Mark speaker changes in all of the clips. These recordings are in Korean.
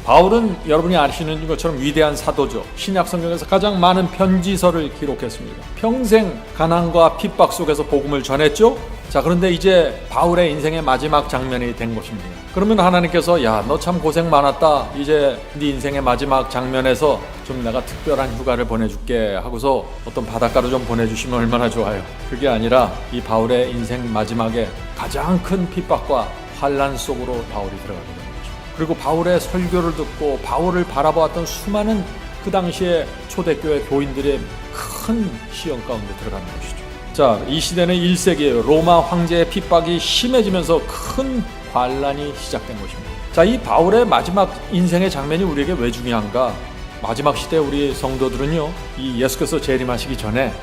Speaker 1: 바울은 여러분이 아시는 것처럼 위대한 사도죠. 신약 성경에서 가장 많은 편지서를 기록했습니다. 평생 가난과 핍박 속에서 복음을 전했죠. 자, 그런데 이제 바울의 인생의 마지막 장면이 된 것입니다. 그러면 하나님께서 야, 너 참 고생 많았다. 이제 네 인생의 마지막 장면에서 좀 내가 특별한 휴가를 보내줄게 하고서 어떤 바닷가로 좀 보내주시면 얼마나 좋아요. 그게 아니라 이 바울의 인생 마지막에 가장 큰 핍박과 환난 속으로 바울이 들어가게 됩니다. 그리고 바울의 설교를 듣고 바울을 바라보았던 수많은 그 당시에 초대교회 교인들의 큰 시험 가운데 들어가는 것이죠. 자, 이 시대는 1세기예요. 로마 황제의 핍박이 심해지면서 큰 환란이 시작된 것입니다. 자, 이 바울의 마지막 인생의 장면이 우리에게 왜 중요한가? 마지막 시대 우리 성도들은요, 이 예수께서 재림하시기 전에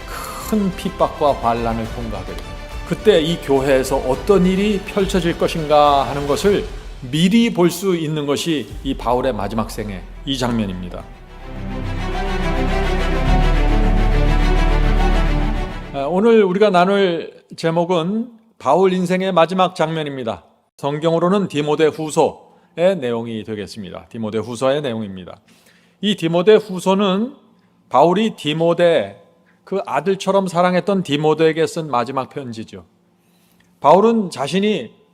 Speaker 1: 큰 핍박과 환란을 통과하게 됩니다. 그때 이 교회에서 어떤 일이 펼쳐질 것인가 하는 것을 미리 볼 수 있는 것이 이 바울의 마지막 생애 이 장면입니다. 오늘 우리가 나눌 제목은 바울 인생의 마지막 장면입니다. 성경으로는 디모데 후서의 내용이 되겠습니다. 디모데 후서의 내용입니다. 이 디모데 후서는 바울이 디모데, 그 아들처럼 사랑했던 디모데에게 쓴 마지막 편지죠. 바울은 자신이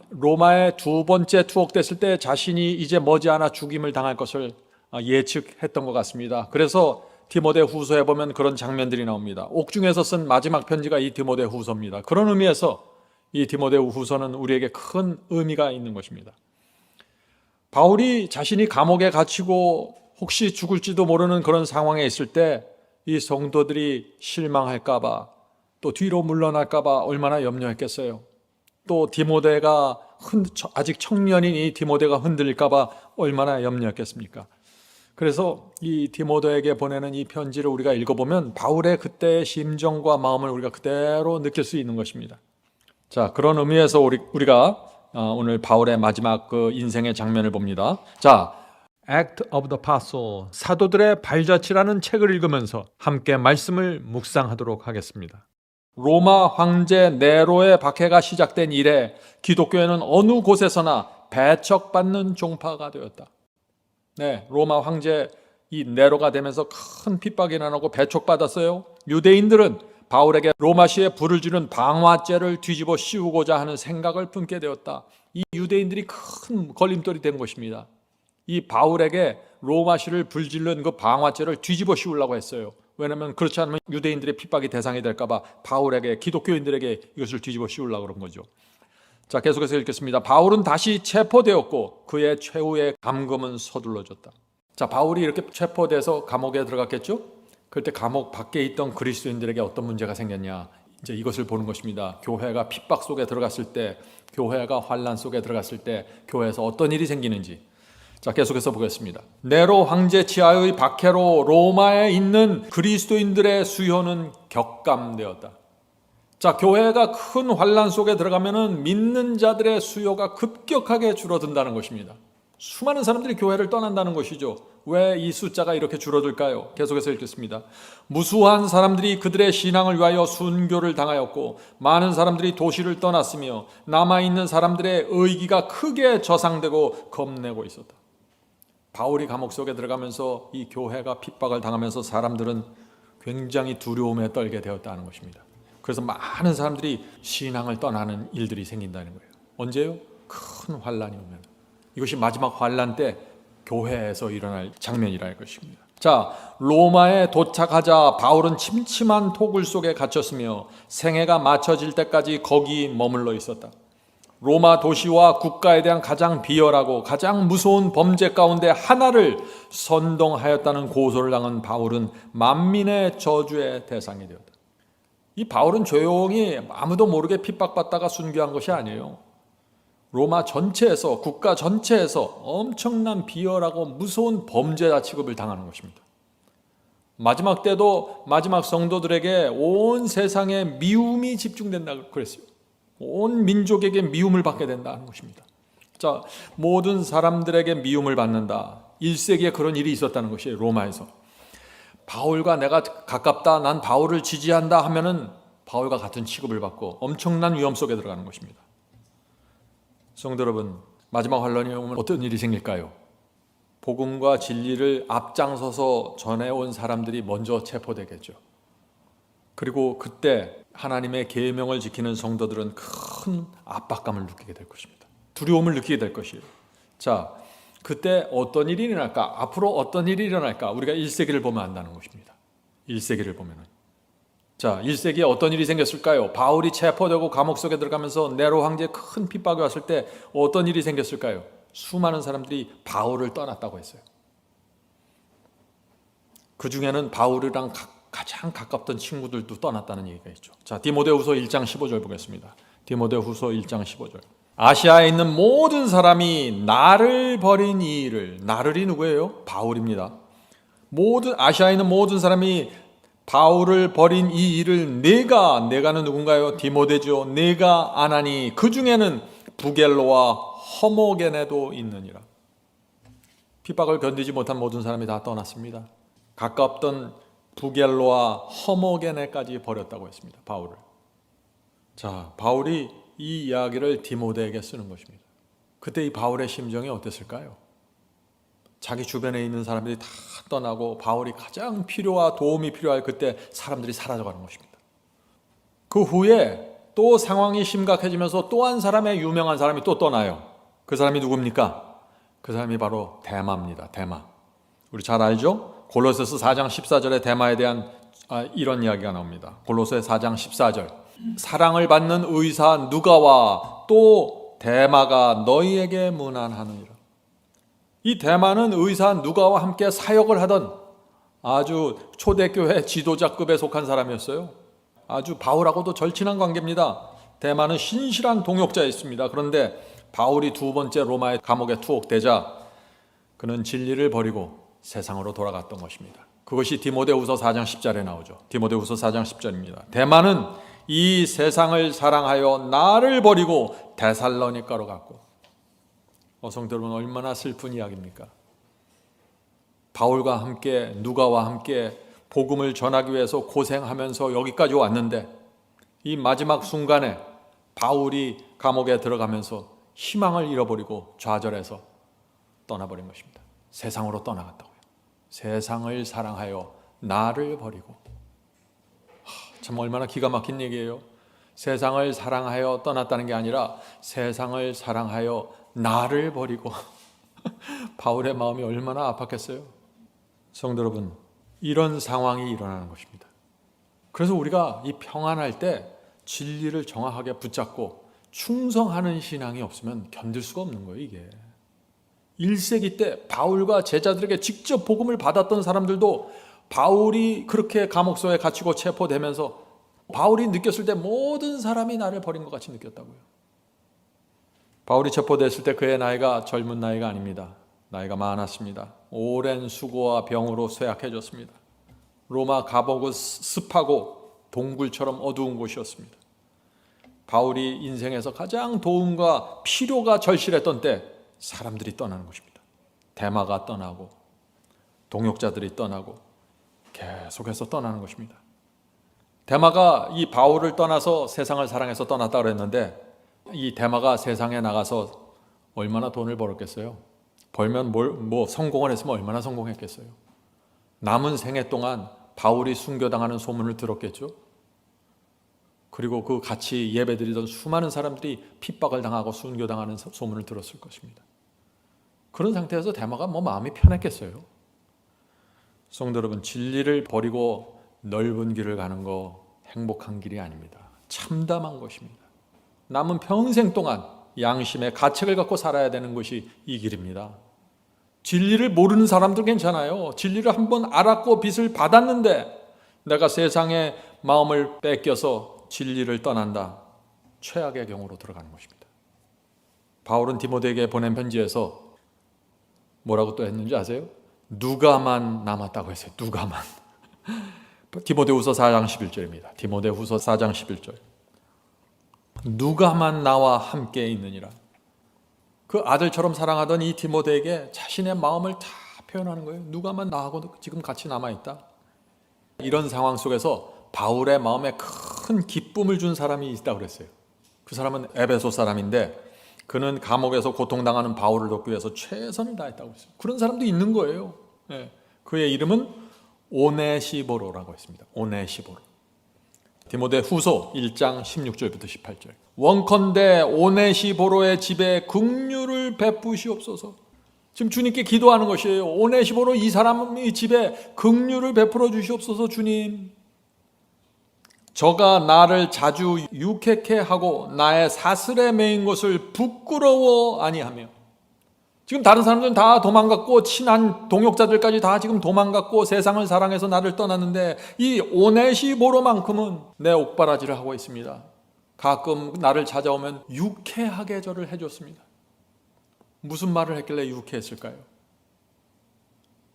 Speaker 1: 로마에 두 번째 투옥됐을 때 자신이 이제 머지않아 죽임을 당할 것을 예측했던 것 같습니다. 그래서 디모데 후서에 보면 그런 장면들이 나옵니다. 옥중에서 쓴 마지막 편지가 이 디모데 후서입니다. 그런 의미에서 이 디모데 후서는 우리에게 큰 의미가 있는 것입니다. 바울이 자신이 감옥에 갇히고 혹시 죽을지도 모르는 그런 상황에 있을 때 이 성도들이 실망할까봐 또 뒤로 물러날까봐 얼마나 염려했겠어요. 또 디모데가 아직 청년인 이 디모데가 흔들릴까봐 얼마나 염려했겠습니까? 그래서 이 디모데에게 보내는 이 편지를 우리가 읽어보면 바울의 그때의 심정과 마음을 우리가 그대로 느낄 수 있는 것입니다. 자, 그런 의미에서 우리가 오늘 바울의 마지막 그 인생의 장면을 봅니다. 자, Act of the Apostle, 사도들의 발자취라는 책을 읽으면서 함께 말씀을 묵상하도록 하겠습니다. 로마 황제 네로의 박해가 시작된 이래 기독교회는 어느 곳에서나 배척받는 종파가 되었다. 네, 로마 황제 이 네로가 되면서 큰 핍박이 일어나고 배척받았어요. 유대인들은 바울에게 로마시에 불을 지른 방화죄를 뒤집어 씌우고자 하는 생각을 품게 되었다. 이 유대인들이 큰 걸림돌이 된 것입니다. 이 바울에게 로마시를 불질른 그 방화죄를 뒤집어 씌우려고 했어요. 왜냐하면 그렇지 않으면 유대인들의 핍박이 대상이 될까봐 바울에게, 기독교인들에게 이것을 뒤집어 씌우려고 그런 거죠. 자, 계속해서 읽겠습니다. 바울은 다시 체포되었고 그의 최후의 감금은 서둘러졌다. 자, 바울이 이렇게 체포돼서 감옥에 들어갔겠죠? 그때 감옥 밖에 있던 그리스도인들에게 어떤 문제가 생겼냐, 이제 이것을 보는 것입니다. 교회가 핍박 속에 들어갔을 때, 교회가 환난 속에 들어갔을 때 교회에서 어떤 일이 생기는지. 자, 계속해서 보겠습니다. 네로 황제 치하의 박해로 로마에 있는 그리스도인들의 수요는 격감되었다. 자, 교회가 큰 환난 속에 들어가면은 믿는 자들의 수요가 급격하게 줄어든다는 것입니다. 수많은 사람들이 교회를 떠난다는 것이죠. 왜 이 숫자가 이렇게 줄어들까요? 계속해서 읽겠습니다. 무수한 사람들이 그들의 신앙을 위하여 순교를 당하였고 많은 사람들이 도시를 떠났으며 남아있는 사람들의 의기가 크게 저상되고 겁내고 있었다. 바울이 감옥 속에 들어가면서 이 교회가 핍박을 당하면서 사람들은 굉장히 두려움에 떨게 되었다는 것입니다. 그래서 많은 사람들이 신앙을 떠나는 일들이 생긴다는 거예요. 언제요? 큰 환란이 오면. 이것이 마지막 환란 때 교회에서 일어날 장면이라는 것입니다. 자, 로마에 도착하자 바울은 침침한 토굴 속에 갇혔으며 생애가 마쳐질 때까지 거기 머물러 있었다. 로마 도시와 국가에 대한 가장 비열하고 가장 무서운 범죄 가운데 하나를 선동하였다는 고소를 당한 바울은 만민의 저주의 대상이 되었다. 이 바울은 조용히 아무도 모르게 핍박받다가 순교한 것이 아니에요. 로마 전체에서, 국가 전체에서 엄청난 비열하고 무서운 범죄자 취급을 당하는 것입니다. 마지막 때도 마지막 성도들에게 온 세상에 미움이 집중된다고 그랬어요. 온 민족에게 미움을 받게 된다는 것입니다. 자, 모든 사람들에게 미움을 받는다. 1세기에 그런 일이 있었다는 것이에요. 로마에서. 바울과 내가 가깝다, 난 바울을 지지한다 하면은 바울과 같은 취급을 받고 엄청난 위험 속에 들어가는 것입니다. 성도 여러분, 마지막 환란이 오면 어떤 일이 생길까요? 복음과 진리를 앞장서서 전해온 사람들이 먼저 체포되겠죠. 그리고 그때 하나님의 계명을 지키는 성도들은 큰 압박감을 느끼게 될 것입니다. 두려움을 느끼게 될 것이에요. 자, 그때 어떤 일이 일어날까? 앞으로 어떤 일이 일어날까? 우리가 1세기를 보면 안다는 것입니다. 1세기를 보면은. 자, 1세기에 어떤 일이 생겼을까요? 바울이 체포되고 감옥 속에 들어가면서 네로 황제의 큰 핍박이 왔을 때 어떤 일이 생겼을까요? 수많은 사람들이 바울을 떠났다고 했어요. 그 중에는 바울이랑 가장 가깝던 친구들도 떠났다는 얘기가 있죠. 자, 디모데후서 1장 15절 보겠습니다. 디모데후서 1장 15절. 아시아에 있는 모든 사람이 나를 버린 이 일을, 나를이 누구예요? 바울입니다. 아시아에 있는 모든 사람이 바울을 버린 이 일을 내가는 누군가요? 디모데죠. 내가 아나니 그 중에는 부겔로와 허모게네도 있느니라. 핍박을 견디지 못한 모든 사람이 다 떠났습니다. 가깝던 부겔로와 허모게네까지 버렸다고 했습니다. 바울을. 자, 바울이 이 이야기를 디모데에게 쓰는 것입니다. 그때 이 바울의 심정이 어땠을까요? 자기 주변에 있는 사람들이 다 떠나고 바울이 가장 도움이 필요할 그때 사람들이 사라져가는 것입니다. 그 후에 또 상황이 심각해지면서 또 한 사람의 유명한 사람이 또 떠나요. 그 사람이 누굽니까? 그 사람이 바로 데마입니다. 데마. 우리 잘 알죠? 골로새서 4장 14절에 데마에 대한 이런 이야기가 나옵니다. 골로새 4장 14절. 사랑을 받는 의사 누가와 또 데마가 너희에게 문안하느니라. 이 데마는 의사 누가와 함께 사역을 하던 아주 초대교회 지도자급에 속한 사람이었어요. 아주 바울하고도 절친한 관계입니다. 데마는 신실한 동역자였습니다. 그런데 바울이 두 번째 로마의 감옥에 투옥되자 그는 진리를 버리고 세상으로 돌아갔던 것입니다. 그것이 디모데후서 4장 10절에 나오죠. 디모데후서 4장 10절입니다. 데마는 이 세상을 사랑하여 나를 버리고 데살로니가로 갔고. 성도 여러분, 얼마나 슬픈 이야기입니까? 바울과 함께 누가와 함께 복음을 전하기 위해서 고생하면서 여기까지 왔는데 이 마지막 순간에 바울이 감옥에 들어가면서 희망을 잃어버리고 좌절해서 떠나버린 것입니다. 세상으로 떠나갔다고요. 세상을 사랑하여 나를 버리고. 참 얼마나 기가 막힌 얘기예요. 세상을 사랑하여 떠났다는 게 아니라 세상을 사랑하여 나를 버리고. 바울의 마음이 얼마나 아팠겠어요. 성도 여러분, 이런 상황이 일어나는 것입니다. 그래서 우리가 이 평안할 때 진리를 정확하게 붙잡고 충성하는 신앙이 없으면 견딜 수가 없는 거예요. 이게 1세기 때 바울과 제자들에게 직접 복음을 받았던 사람들도 바울이 그렇게 감옥소에 갇히고 체포되면서 바울이 느꼈을 때 모든 사람이 나를 버린 것 같이 느꼈다고요. 바울이 체포됐을 때 그의 나이가 젊은 나이가 아닙니다. 나이가 많았습니다. 오랜 수고와 병으로 쇠약해졌습니다. 로마 감옥은 습하고 동굴처럼 어두운 곳이었습니다. 바울이 인생에서 가장 도움과 필요가 절실했던 때 사람들이 떠나는 것입니다. 데마가 떠나고 동역자들이 떠나고 계속해서 떠나는 것입니다. 데마가 이 바울을 떠나서 세상을 사랑해서 떠났다고 그랬는데 이 데마가 세상에 나가서 얼마나 돈을 벌었겠어요? 벌면 성공을 했으면 얼마나 성공했겠어요? 남은 생애 동안 바울이 순교당하는 소문을 들었겠죠? 그리고 그 같이 예배드리던 수많은 사람들이 핍박을 당하고 순교당하는 소문을 들었을 것입니다. 그런 상태에서 데마가 마음이 편했겠어요? 성도 여러분, 진리를 버리고 넓은 길을 가는 거 행복한 길이 아닙니다. 참담한 것입니다. 남은 평생 동안 양심의 가책을 갖고 살아야 되는 것이 이 길입니다. 진리를 모르는 사람들 괜찮아요. 진리를 한번 알았고 빛을 받았는데 내가 세상의 마음을 뺏겨서 진리를 떠난다. 최악의 경우로 들어가는 것입니다. 바울은 디모데에게 보낸 편지에서 뭐라고 또 했는지 아세요? 누가만 남았다고 했어요. 누가만. 디모데후서 4장 11절입니다. 디모데후서 4장 11절. 누가만 나와 함께 있느니라. 그 아들처럼 사랑하던 이 디모데에게 자신의 마음을 다 표현하는 거예요. 누가만 나하고 지금 같이 남아있다. 이런 상황 속에서 바울의 마음에 큰 기쁨을 준 사람이 있다고 그랬어요. 그 사람은 에베소 사람인데 그는 감옥에서 고통당하는 바울을 돕기 위해서 최선을 다했다고 했어요. 그런 사람도 있는 거예요. 예. 그의 이름은 오네시보로라고 했습니다. 오네시보로. 디모데 후서 1장 16절부터 18절. 원컨대 오네시보로의 집에 긍휼을 베푸시옵소서. 지금 주님께 기도하는 것이에요. 오네시보로 이 사람의 집에 긍휼을 베풀어 주시옵소서. 주님, 저가 나를 자주 유쾌케 하고 나의 사슬에 매인 것을 부끄러워 아니하며. 지금 다른 사람들은 다 도망갔고 친한 동역자들까지 다 지금 도망갔고 세상을 사랑해서 나를 떠났는데 이 오네시보로만큼은 내 옥바라지를 하고 있습니다. 가끔 나를 찾아오면 유쾌하게 저를 해줬습니다. 무슨 말을 했길래 유쾌했을까요?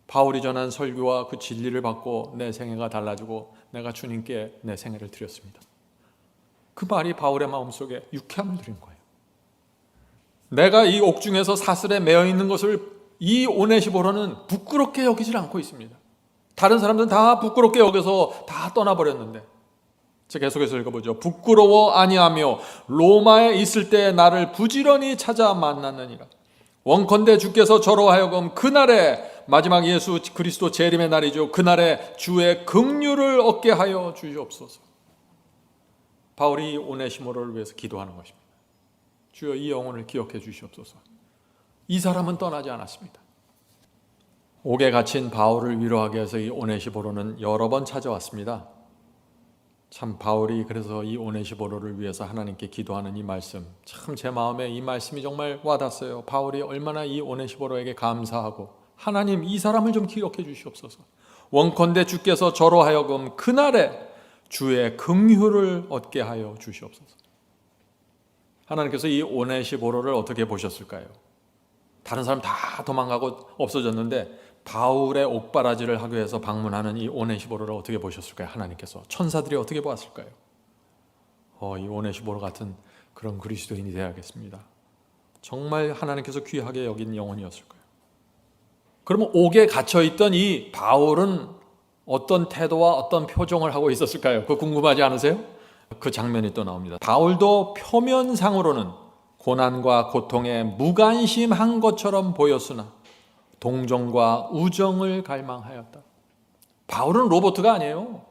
Speaker 1: 바울이 전한 설교와 그 진리를 받고 내 생애가 달라지고 내가 주님께 내 생애를 드렸습니다. 그 말이 바울의 마음속에 유쾌함을 드린 거예요. 내가 이 옥중에서 사슬에 매여 있는 것을 이 오네시보로는 부끄럽게 여기질 않고 있습니다. 다른 사람들은 다 부끄럽게 여겨서 다 떠나버렸는데, 제가 계속해서 읽어보죠. 부끄러워 아니하며 로마에 있을 때 나를 부지런히 찾아 만났느니라. 원컨대 주께서 저로 하여금 그날에, 마지막 예수 그리스도 재림의 날이죠, 그날에 주의 긍휼을 얻게 하여 주시옵소서. 바울이 오네시모로를 위해서 기도하는 것입니다. 주여, 이 영혼을 기억해 주시옵소서. 이 사람은 떠나지 않았습니다. 옥에 갇힌 바울을 위로하기 위해서 이 오네시보로는 여러 번 찾아왔습니다. 참, 바울이 그래서 이 오네시보로를 위해서 하나님께 기도하는 이 말씀, 참 제 마음에 이 말씀이 정말 와닿았어요. 바울이 얼마나 이 오네시보로에게 감사하고, 하나님, 이 사람을 좀 기억해 주시옵소서. 원컨대 주께서 저로 하여금 그날에 주의 긍휼을 얻게 하여 주시옵소서. 하나님께서 이 오네시보로를 어떻게 보셨을까요? 다른 사람 다 도망가고 없어졌는데 바울의 옥바라지를 하기 위해서 방문하는 이 오네시보로를 어떻게 보셨을까요? 하나님께서, 천사들이 어떻게 보았을까요? 이 오네시보로 같은 그런 그리스도인이 되어야겠습니다. 정말 하나님께서 귀하게 여긴 영혼이었을 거예요. 그러면 옥에 갇혀있던 이 바울은 어떤 태도와 어떤 표정을 하고 있었을까요? 그거 궁금하지 않으세요? 그 장면이 또 나옵니다. 바울도 표면상으로는 고난과 고통에 무관심한 것처럼 보였으나 동정과 우정을 갈망하였다. 바울은 로봇가 아니에요.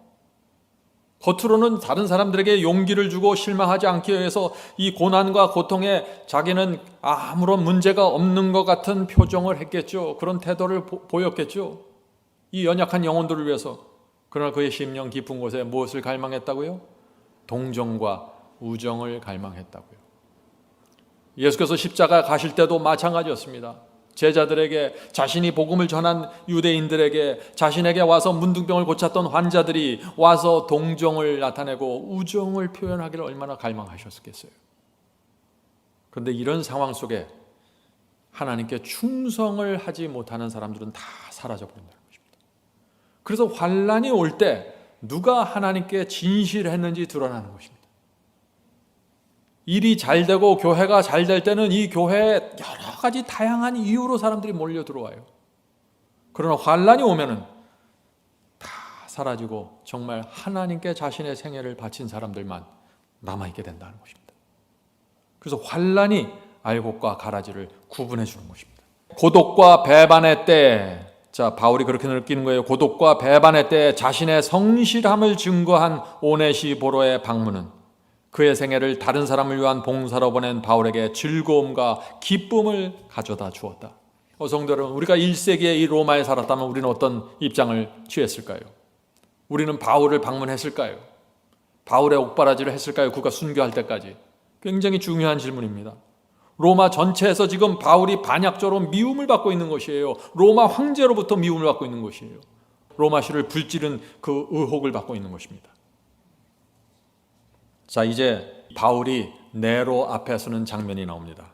Speaker 1: 겉으로는 다른 사람들에게 용기를 주고 실망하지 않기 위해서 이 고난과 고통에 자기는 아무런 문제가 없는 것 같은 표정을 했겠죠. 그런 태도를 보였겠죠. 이 연약한 영혼들을 위해서. 그러나 그의 심령 깊은 곳에 무엇을 갈망했다고요? 동정과 우정을 갈망했다고요. 예수께서 십자가 가실 때도 마찬가지였습니다. 제자들에게, 자신이 복음을 전한 유대인들에게, 자신에게 와서 문둥병을 고쳤던 환자들이 와서 동정을 나타내고 우정을 표현하기를 얼마나 갈망하셨겠어요. 그런데 이런 상황 속에 하나님께 충성을 하지 못하는 사람들은 다 사라져버린다는 것입니다. 그래서 환난이 올 때 누가 하나님께 진실했는지 드러나는 것입니다. 일이 잘 되고 교회가 잘 될 때는 이 교회에 여러 가지 다양한 이유로 사람들이 몰려 들어와요. 그러나 환난이 오면은 다 사라지고 정말 하나님께 자신의 생애를 바친 사람들만 남아있게 된다는 것입니다. 그래서 환난이 알곡과 가라지를 구분해 주는 것입니다. 고독과 배반의 때, 자, 바울이 그렇게 느끼는 거예요. 고독과 배반의 때 자신의 성실함을 증거한 오네시보로의 방문은 그의 생애를 다른 사람을 위한 봉사로 보낸 바울에게 즐거움과 기쁨을 가져다 주었다. 성도 여러분, 우리가 1세기에 이 로마에 살았다면 우리는 어떤 입장을 취했을까요? 우리는 바울을 방문했을까요? 바울의 옥바라지를 했을까요? 그가 순교할 때까지. 굉장히 중요한 질문입니다. 로마 전체에서 지금 바울이 반약적으로 미움을 받고 있는 것이에요. 로마 황제로부터 미움을 받고 있는 것이에요. 로마시를 불찌른 그 의혹을 받고 있는 것입니다. 자, 이제 바울이 네로 앞에 서는 장면이 나옵니다.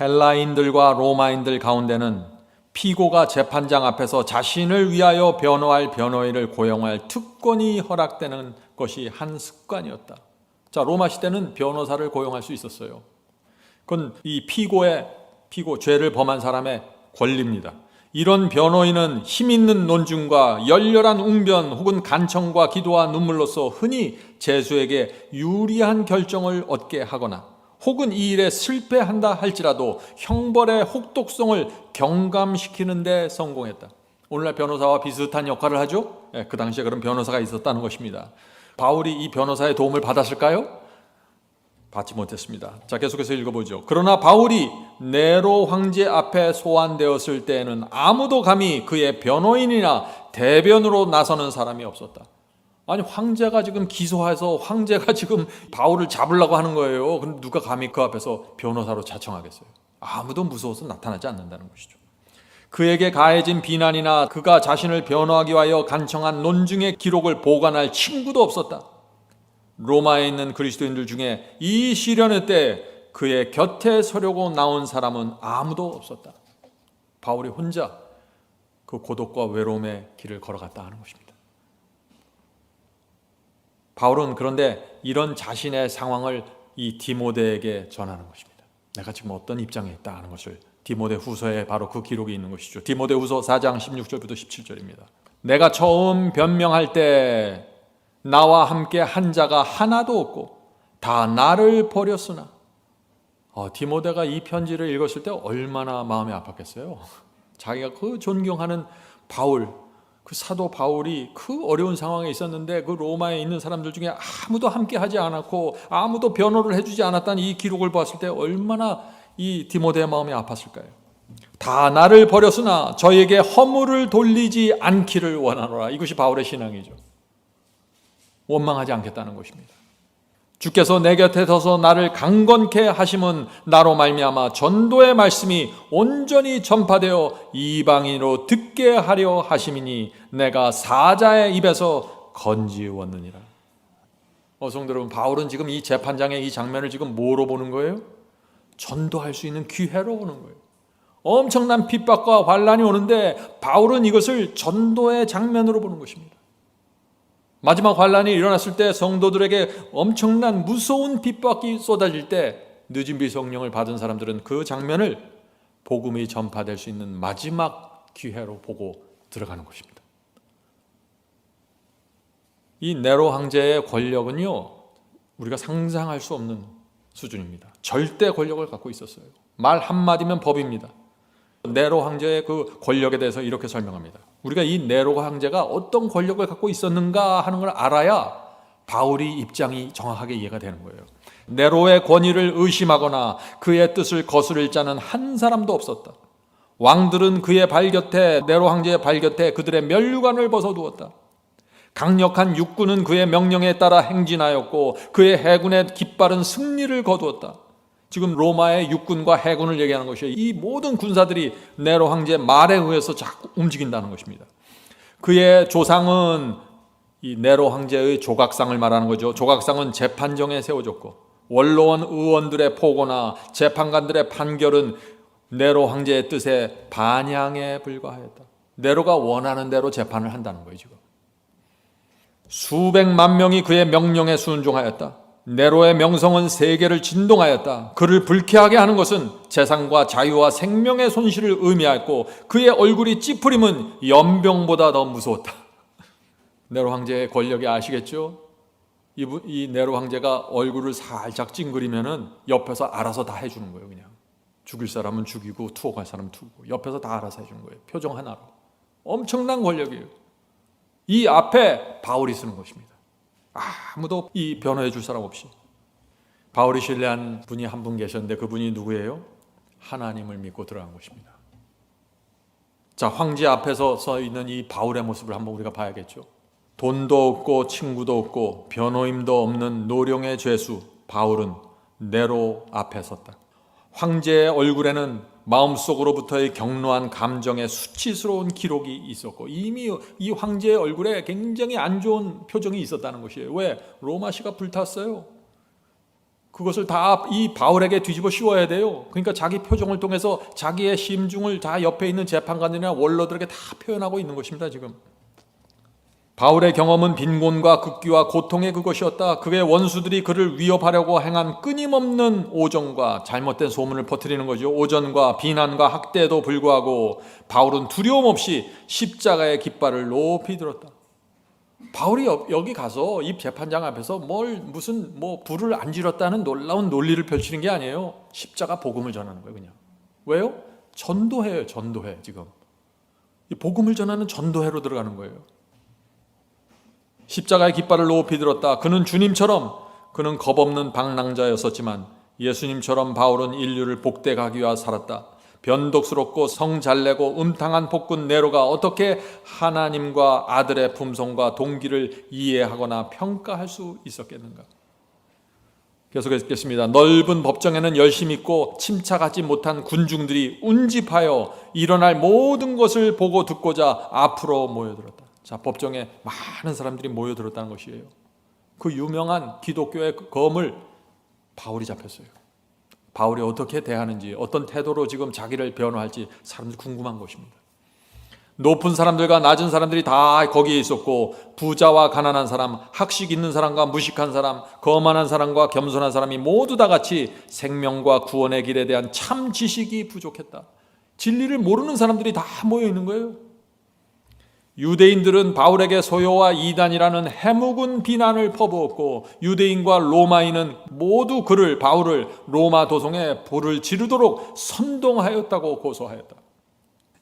Speaker 1: 헬라인들과 로마인들 가운데는 피고가 재판장 앞에서 자신을 위하여 변호할 변호인을 고용할 특권이 허락되는 것이 한 습관이었다. 자, 로마 시대는 변호사를 고용할 수 있었어요. 그건 이 피고, 죄를 범한 사람의 권리입니다. 이런 변호인은 힘 있는 논증과 열렬한 웅변 혹은 간청과 기도와 눈물로써 흔히 죄수에게 유리한 결정을 얻게 하거나 혹은 이 일에 실패한다 할지라도 형벌의 혹독성을 경감시키는 데 성공했다. 오늘날 변호사와 비슷한 역할을 하죠. 그 당시에 그런 변호사가 있었다는 것입니다. 바울이 이 변호사의 도움을 받았을까요? 받지 못했습니다. 자, 계속해서 읽어보죠. 그러나 바울이 네로 황제 앞에 소환되었을 때에는 아무도 감히 그의 변호인이나 대변으로 나서는 사람이 없었다. 아니, 황제가 지금 기소해서 황제가 지금 바울을 잡으려고 하는 거예요. 그럼 누가 감히 그 앞에서 변호사로 자청하겠어요? 아무도 무서워서 나타나지 않는다는 것이죠. 그에게 가해진 비난이나 그가 자신을 변호하기 위하여 간청한 논증의 기록을 보관할 친구도 없었다. 로마에 있는 그리스도인들 중에 이 시련의 때 그의 곁에 서려고 나온 사람은 아무도 없었다. 바울이 혼자 그 고독과 외로움의 길을 걸어갔다 하는 것입니다. 바울은 그런데 이런 자신의 상황을 이 디모데에게 전하는 것입니다. 내가 지금 어떤 입장에 있다 하는 것을 디모데 후서에 바로 그 기록이 있는 것이죠. 디모데 후서 4장 16절부터 17절입니다. 내가 처음 변명할 때 나와 함께 한 자가 하나도 없고 다 나를 버렸으나, 디모데가 이 편지를 읽었을 때 얼마나 마음이 아팠겠어요. 자기가 그 존경하는 바울, 그 사도 바울이 그 어려운 상황에 있었는데 그 로마에 있는 사람들 중에 아무도 함께 하지 않았고 아무도 변호를 해주지 않았다는 이 기록을 봤을 때 얼마나 이 디모데의 마음이 아팠을까요? 다 나를 버렸으나 저에게 허물을 돌리지 않기를 원하노라. 이것이 바울의 신앙이죠. 원망하지 않겠다는 것입니다. 주께서 내 곁에 서서 나를 강건케 하심은 나로 말미암아 전도의 말씀이 온전히 전파되어 이방인으로 듣게 하려 하심이니 내가 사자의 입에서 건지웠느니라. 성도 여러분, 바울은 지금 이 재판장의 이 장면을 지금 뭐로 보는 거예요? 전도할 수 있는 기회로 보는 거예요. 엄청난 핍박과 환난이 오는데 바울은 이것을 전도의 장면으로 보는 것입니다. 마지막 환난이 일어났을 때 성도들에게 엄청난 무서운 핍박이 쏟아질 때 늦은 비 성령을 받은 사람들은 그 장면을 복음이 전파될 수 있는 마지막 기회로 보고 들어가는 것입니다. 이 네로 황제의 권력은요, 우리가 상상할 수 없는 수준입니다. 절대 권력을 갖고 있었어요. 말 한마디면 법입니다. 네로 황제의 그 권력에 대해서 이렇게 설명합니다. 우리가 이 네로 황제가 어떤 권력을 갖고 있었는가 하는 걸 알아야 바울이 입장이 정확하게 이해가 되는 거예요. 네로의 권위를 의심하거나 그의 뜻을 거스를 자는 한 사람도 없었다. 왕들은 그의 발 곁에, 네로 황제의 발 곁에 그들의 면류관을 벗어두었다. 강력한 육군은 그의 명령에 따라 행진하였고 그의 해군의 깃발은 승리를 거두었다. 지금 로마의 육군과 해군을 얘기하는 것이에요. 이 모든 군사들이 네로 황제의 말에 의해서 자꾸 움직인다는 것입니다. 그의 조상은 이 네로 황제의 조각상을 말하는 거죠. 조각상은 재판정에 세워졌고 원로원 의원들의 포고나 재판관들의 판결은 네로 황제의 뜻에 반향에 불과하였다. 네로가 원하는 대로 재판을 한다는 거예요. 지금 수백만 명이 그의 명령에 순종하였다. 네로의 명성은 세계를 진동하였다. 그를 불쾌하게 하는 것은 재산과 자유와 생명의 손실을 의미하였고 그의 얼굴이 찌푸림은 연병보다 더 무서웠다. 네로 황제의 권력이 아시겠죠? 이 네로 황제가 얼굴을 살짝 찡그리면은 옆에서 알아서 다 해주는 거예요. 그냥 죽일 사람은 죽이고 투옥할 사람은 투고 옆에서 다 알아서 해주는 거예요. 표정 하나로. 엄청난 권력이에요. 이 앞에 바울이 쓰는 것입니다. 아무도 이 변호해 줄 사람 없이. 바울이 신뢰한 분이 한 분 계셨는데 그분이 누구예요? 하나님을 믿고 들어간 것입니다. 자, 황제 앞에서 서 있는 이 바울의 모습을 한번 우리가 봐야겠죠. 돈도 없고 친구도 없고 변호인도 없는 노령의 죄수 바울은 네로 앞에 섰다. 황제의 얼굴에는 마음속으로부터의 격노한 감정의 수치스러운 기록이 있었고 이미 이 황제의 얼굴에 굉장히 안 좋은 표정이 있었다는 것이에요. 왜? 로마시가 불탔어요. 그것을 다 이 바울에게 뒤집어 씌워야 돼요. 그러니까 자기 표정을 통해서 자기의 심중을 다 옆에 있는 재판관들이나 원로들에게 다 표현하고 있는 것입니다. 지금 바울의 경험은 빈곤과 극기와 고통의 그것이었다. 그의 원수들이 그를 위협하려고 행한 끊임없는 오정과 잘못된 소문을 퍼뜨리는 거죠. 오전과 비난과 학대에도 불구하고 바울은 두려움 없이 십자가의 깃발을 높이 들었다. 바울이 여기 가서 이 재판장 앞에서 무슨 불을 안 질렀다는 놀라운 논리를 펼치는 게 아니에요. 십자가 복음을 전하는 거예요, 그냥. 왜요? 전도회예요, 전도회. 지금 이 복음을 전하는 전도회로 들어가는 거예요. 십자가의 깃발을 높이 들었다. 그는 주님처럼, 그는 겁없는 방랑자였었지만 예수님처럼 바울은 인류를 복되게 위하여 살았다. 변덕스럽고 성 잘내고 음탕한 폭군 네로가 어떻게 하나님과 아들의 품성과 동기를 이해하거나 평가할 수 있었겠는가? 계속했겠습니다. 넓은 법정에는 열심히 있고 침착하지 못한 군중들이 운집하여 일어날 모든 것을 보고 듣고자 앞으로 모여들었다. 자, 법정에 많은 사람들이 모여들었다는 것이에요. 그 유명한 기독교의 거물 바울이 잡혔어요. 바울이 어떻게 대하는지, 어떤 태도로 지금 자기를 변호할지 사람들이 궁금한 것입니다. 높은 사람들과 낮은 사람들이 다 거기에 있었고, 부자와 가난한 사람, 학식 있는 사람과 무식한 사람, 거만한 사람과 겸손한 사람이 모두 다 같이 생명과 구원의 길에 대한 참 지식이 부족했다. 진리를 모르는 사람들이 다 모여 있는 거예요. 유대인들은 바울에게 소요와 이단이라는 해묵은 비난을 퍼부었고, 유대인과 로마인은 모두 바울을 로마 도성에 불을 지르도록 선동하였다고 고소하였다.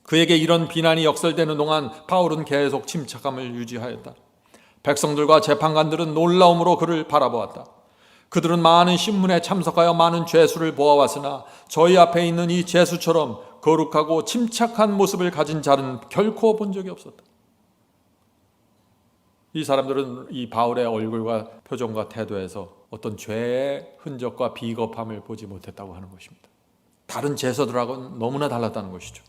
Speaker 1: 그에게 이런 비난이 역설되는 동안 바울은 계속 침착함을 유지하였다. 백성들과 재판관들은 놀라움으로 그를 바라보았다. 그들은 많은 신문에 참석하여 많은 죄수를 보아왔으나 저희 앞에 있는 이 죄수처럼 거룩하고 침착한 모습을 가진 자는 결코 본 적이 없었다. 이 사람들은 이 바울의 얼굴과 표정과 태도에서 어떤 죄의 흔적과 비겁함을 보지 못했다고 하는 것입니다. 다른 죄수들하고는 너무나 달랐다는 것이죠.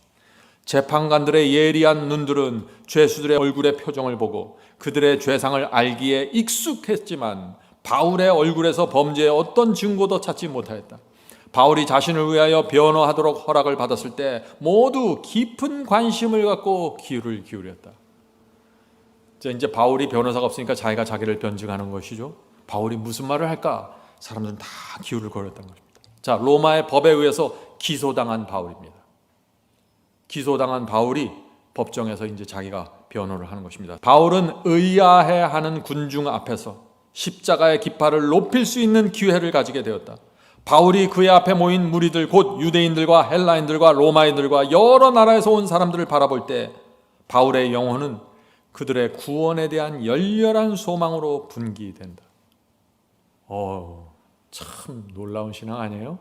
Speaker 1: 재판관들의 예리한 눈들은 죄수들의 얼굴의 표정을 보고 그들의 죄상을 알기에 익숙했지만 바울의 얼굴에서 범죄의 어떤 증거도 찾지 못하였다. 바울이 자신을 위하여 변호하도록 허락을 받았을 때 모두 깊은 관심을 갖고 귀를 기울였다. 이제 바울이 변호사가 없으니까 자기가 자기를 변증하는 것이죠. 바울이 무슨 말을 할까? 사람들은 다 귀를 걸었다는 것입니다. 자, 로마의 법에 의해서 기소당한 바울입니다. 기소당한 바울이 법정에서 이제 자기가 변호를 하는 것입니다. 바울은 의아해하는 군중 앞에서 십자가의 깃발을 높일 수 있는 기회를 가지게 되었다. 바울이 그의 앞에 모인 무리들, 곧 유대인들과 헬라인들과 로마인들과 여러 나라에서 온 사람들을 바라볼 때 바울의 영혼은 그들의 구원에 대한 열렬한 소망으로 분기된다. 참 놀라운 신앙 아니에요?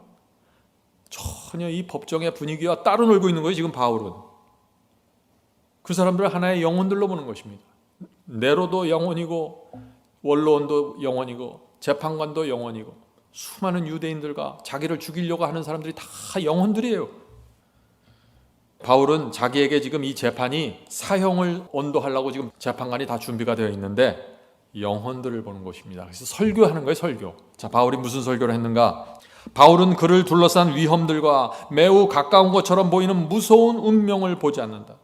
Speaker 1: 전혀 이 법정의 분위기와 따로 놀고 있는 거예요. 지금 바울은 그 사람들을 하나의 영혼들로 보는 것입니다. 네로도 영혼이고 원로원도 영혼이고 재판관도 영혼이고 수많은 유대인들과 자기를 죽이려고 하는 사람들이 다 영혼들이에요. 바울은 자기에게 지금 이 재판이 사형을 언도하려고 지금 재판관이 다 준비가 되어 있는데 영혼들을 보는 것입니다. 그래서 설교하는 거예요, 설교. 자, 바울이 무슨 설교를 했는가? 바울은 그를 둘러싼 위험들과 매우 가까운 것처럼 보이는 무서운 운명을 보지 않는다.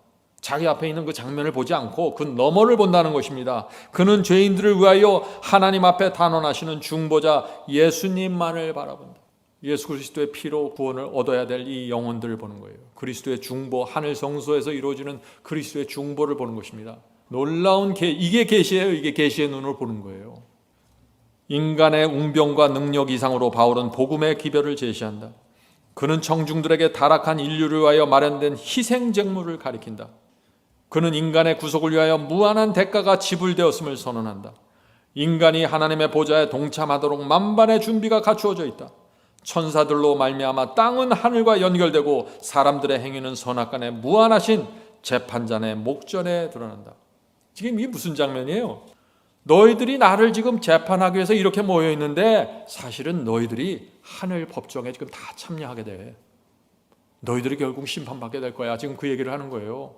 Speaker 1: 자기 앞에 있는 그 장면을 보지 않고 그 너머를 본다는 것입니다. 그는 죄인들을 위하여 하나님 앞에 단언하시는 중보자 예수님만을 바라본다. 예수 그리스도의 피로 구원을 얻어야 될 이 영혼들을 보는 거예요. 그리스도의 중보, 하늘 성소에서 이루어지는 그리스도의 중보를 보는 것입니다. 놀라운 이게 계시예요. 이게 계시의 눈으로 보는 거예요. 인간의 웅병과 능력 이상으로 바울은 복음의 기별을 제시한다. 그는 청중들에게 타락한 인류를 위하여 마련된 희생 제물을 가리킨다. 그는 인간의 구속을 위하여 무한한 대가가 지불되었음을 선언한다. 인간이 하나님의 보좌에 동참하도록 만반의 준비가 갖추어져 있다. 천사들로 말미암아 땅은 하늘과 연결되고 사람들의 행위는 선악간에 무한하신 재판장의 목전에 드러난다. 지금 이게 무슨 장면이에요? 너희들이 나를 지금 재판하기 위해서 이렇게 모여 있는데 사실은 너희들이 하늘 법정에 지금 다 참여하게 돼. 너희들이 결국 심판받게 될 거야. 지금 그 얘기를 하는 거예요.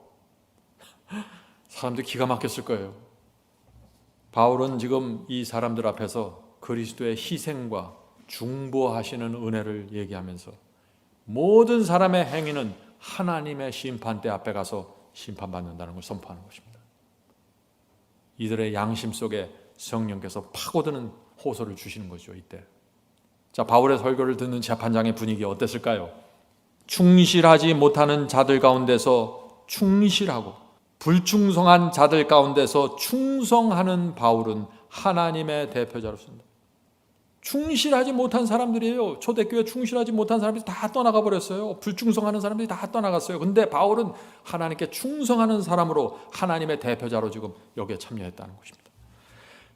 Speaker 1: 사람들이 기가 막혔을 거예요. 바울은 지금 이 사람들 앞에서 그리스도의 희생과 중보하시는 은혜를 얘기하면서 모든 사람의 행위는 하나님의 심판대 앞에 가서 심판받는다는 걸 선포하는 것입니다. 이들의 양심 속에 성령께서 파고드는 호소를 주시는 거죠. 이때 자, 바울의 설교를 듣는 재판장의 분위기 어땠을까요? 충실하지 못하는 자들 가운데서 충실하고 불충성한 자들 가운데서 충성하는 바울은 하나님의 대표자로서입니다. 충실하지 못한 사람들이에요. 초대교회 충실하지 못한 사람들이 다 떠나가 버렸어요. 불충성하는 사람들이 다 떠나갔어요. 근데 바울은 하나님께 충성하는 사람으로 하나님의 대표자로 지금 여기에 참여했다는 것입니다.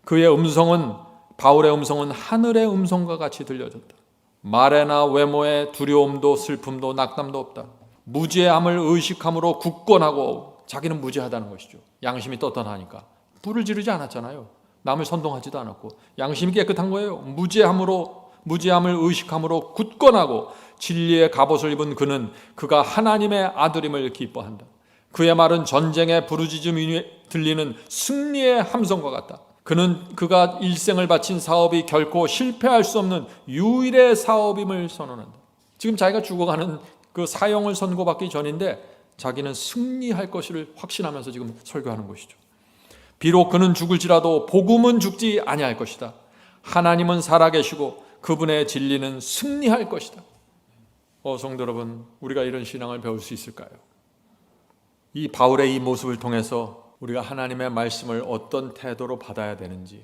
Speaker 1: 그의 음성은, 바울의 음성은 하늘의 음성과 같이 들려졌다. 말에나 외모에 두려움도 슬픔도 낙담도 없다. 무죄함을 의식함으로 굳건하고, 자기는 무죄하다는 것이죠. 양심이 떳떳하니까. 불을 지르지 않았잖아요. 남을 선동하지도 않았고 양심이 깨끗한 거예요. 무죄함을 의식함으로 굳건하고 진리의 갑옷을 입은 그는 그가 하나님의 아들임을 기뻐한다. 그의 말은 전쟁의 부르짖음이 들리는 승리의 함성과 같다. 그는 그가 일생을 바친 사업이 결코 실패할 수 없는 유일의 사업임을 선언한다. 지금 자기가 죽어가는 그 사형을 선고받기 전인데 자기는 승리할 것을 확신하면서 지금 설교하는 것이죠. 비록 그는 죽을지라도 복음은 죽지 아니할 것이다. 하나님은 살아계시고 그분의 진리는 승리할 것이다. 성도 여러분, 우리가 이런 신앙을 배울 수 있을까요? 이 바울의 이 모습을 통해서 우리가 하나님의 말씀을 어떤 태도로 받아야 되는지,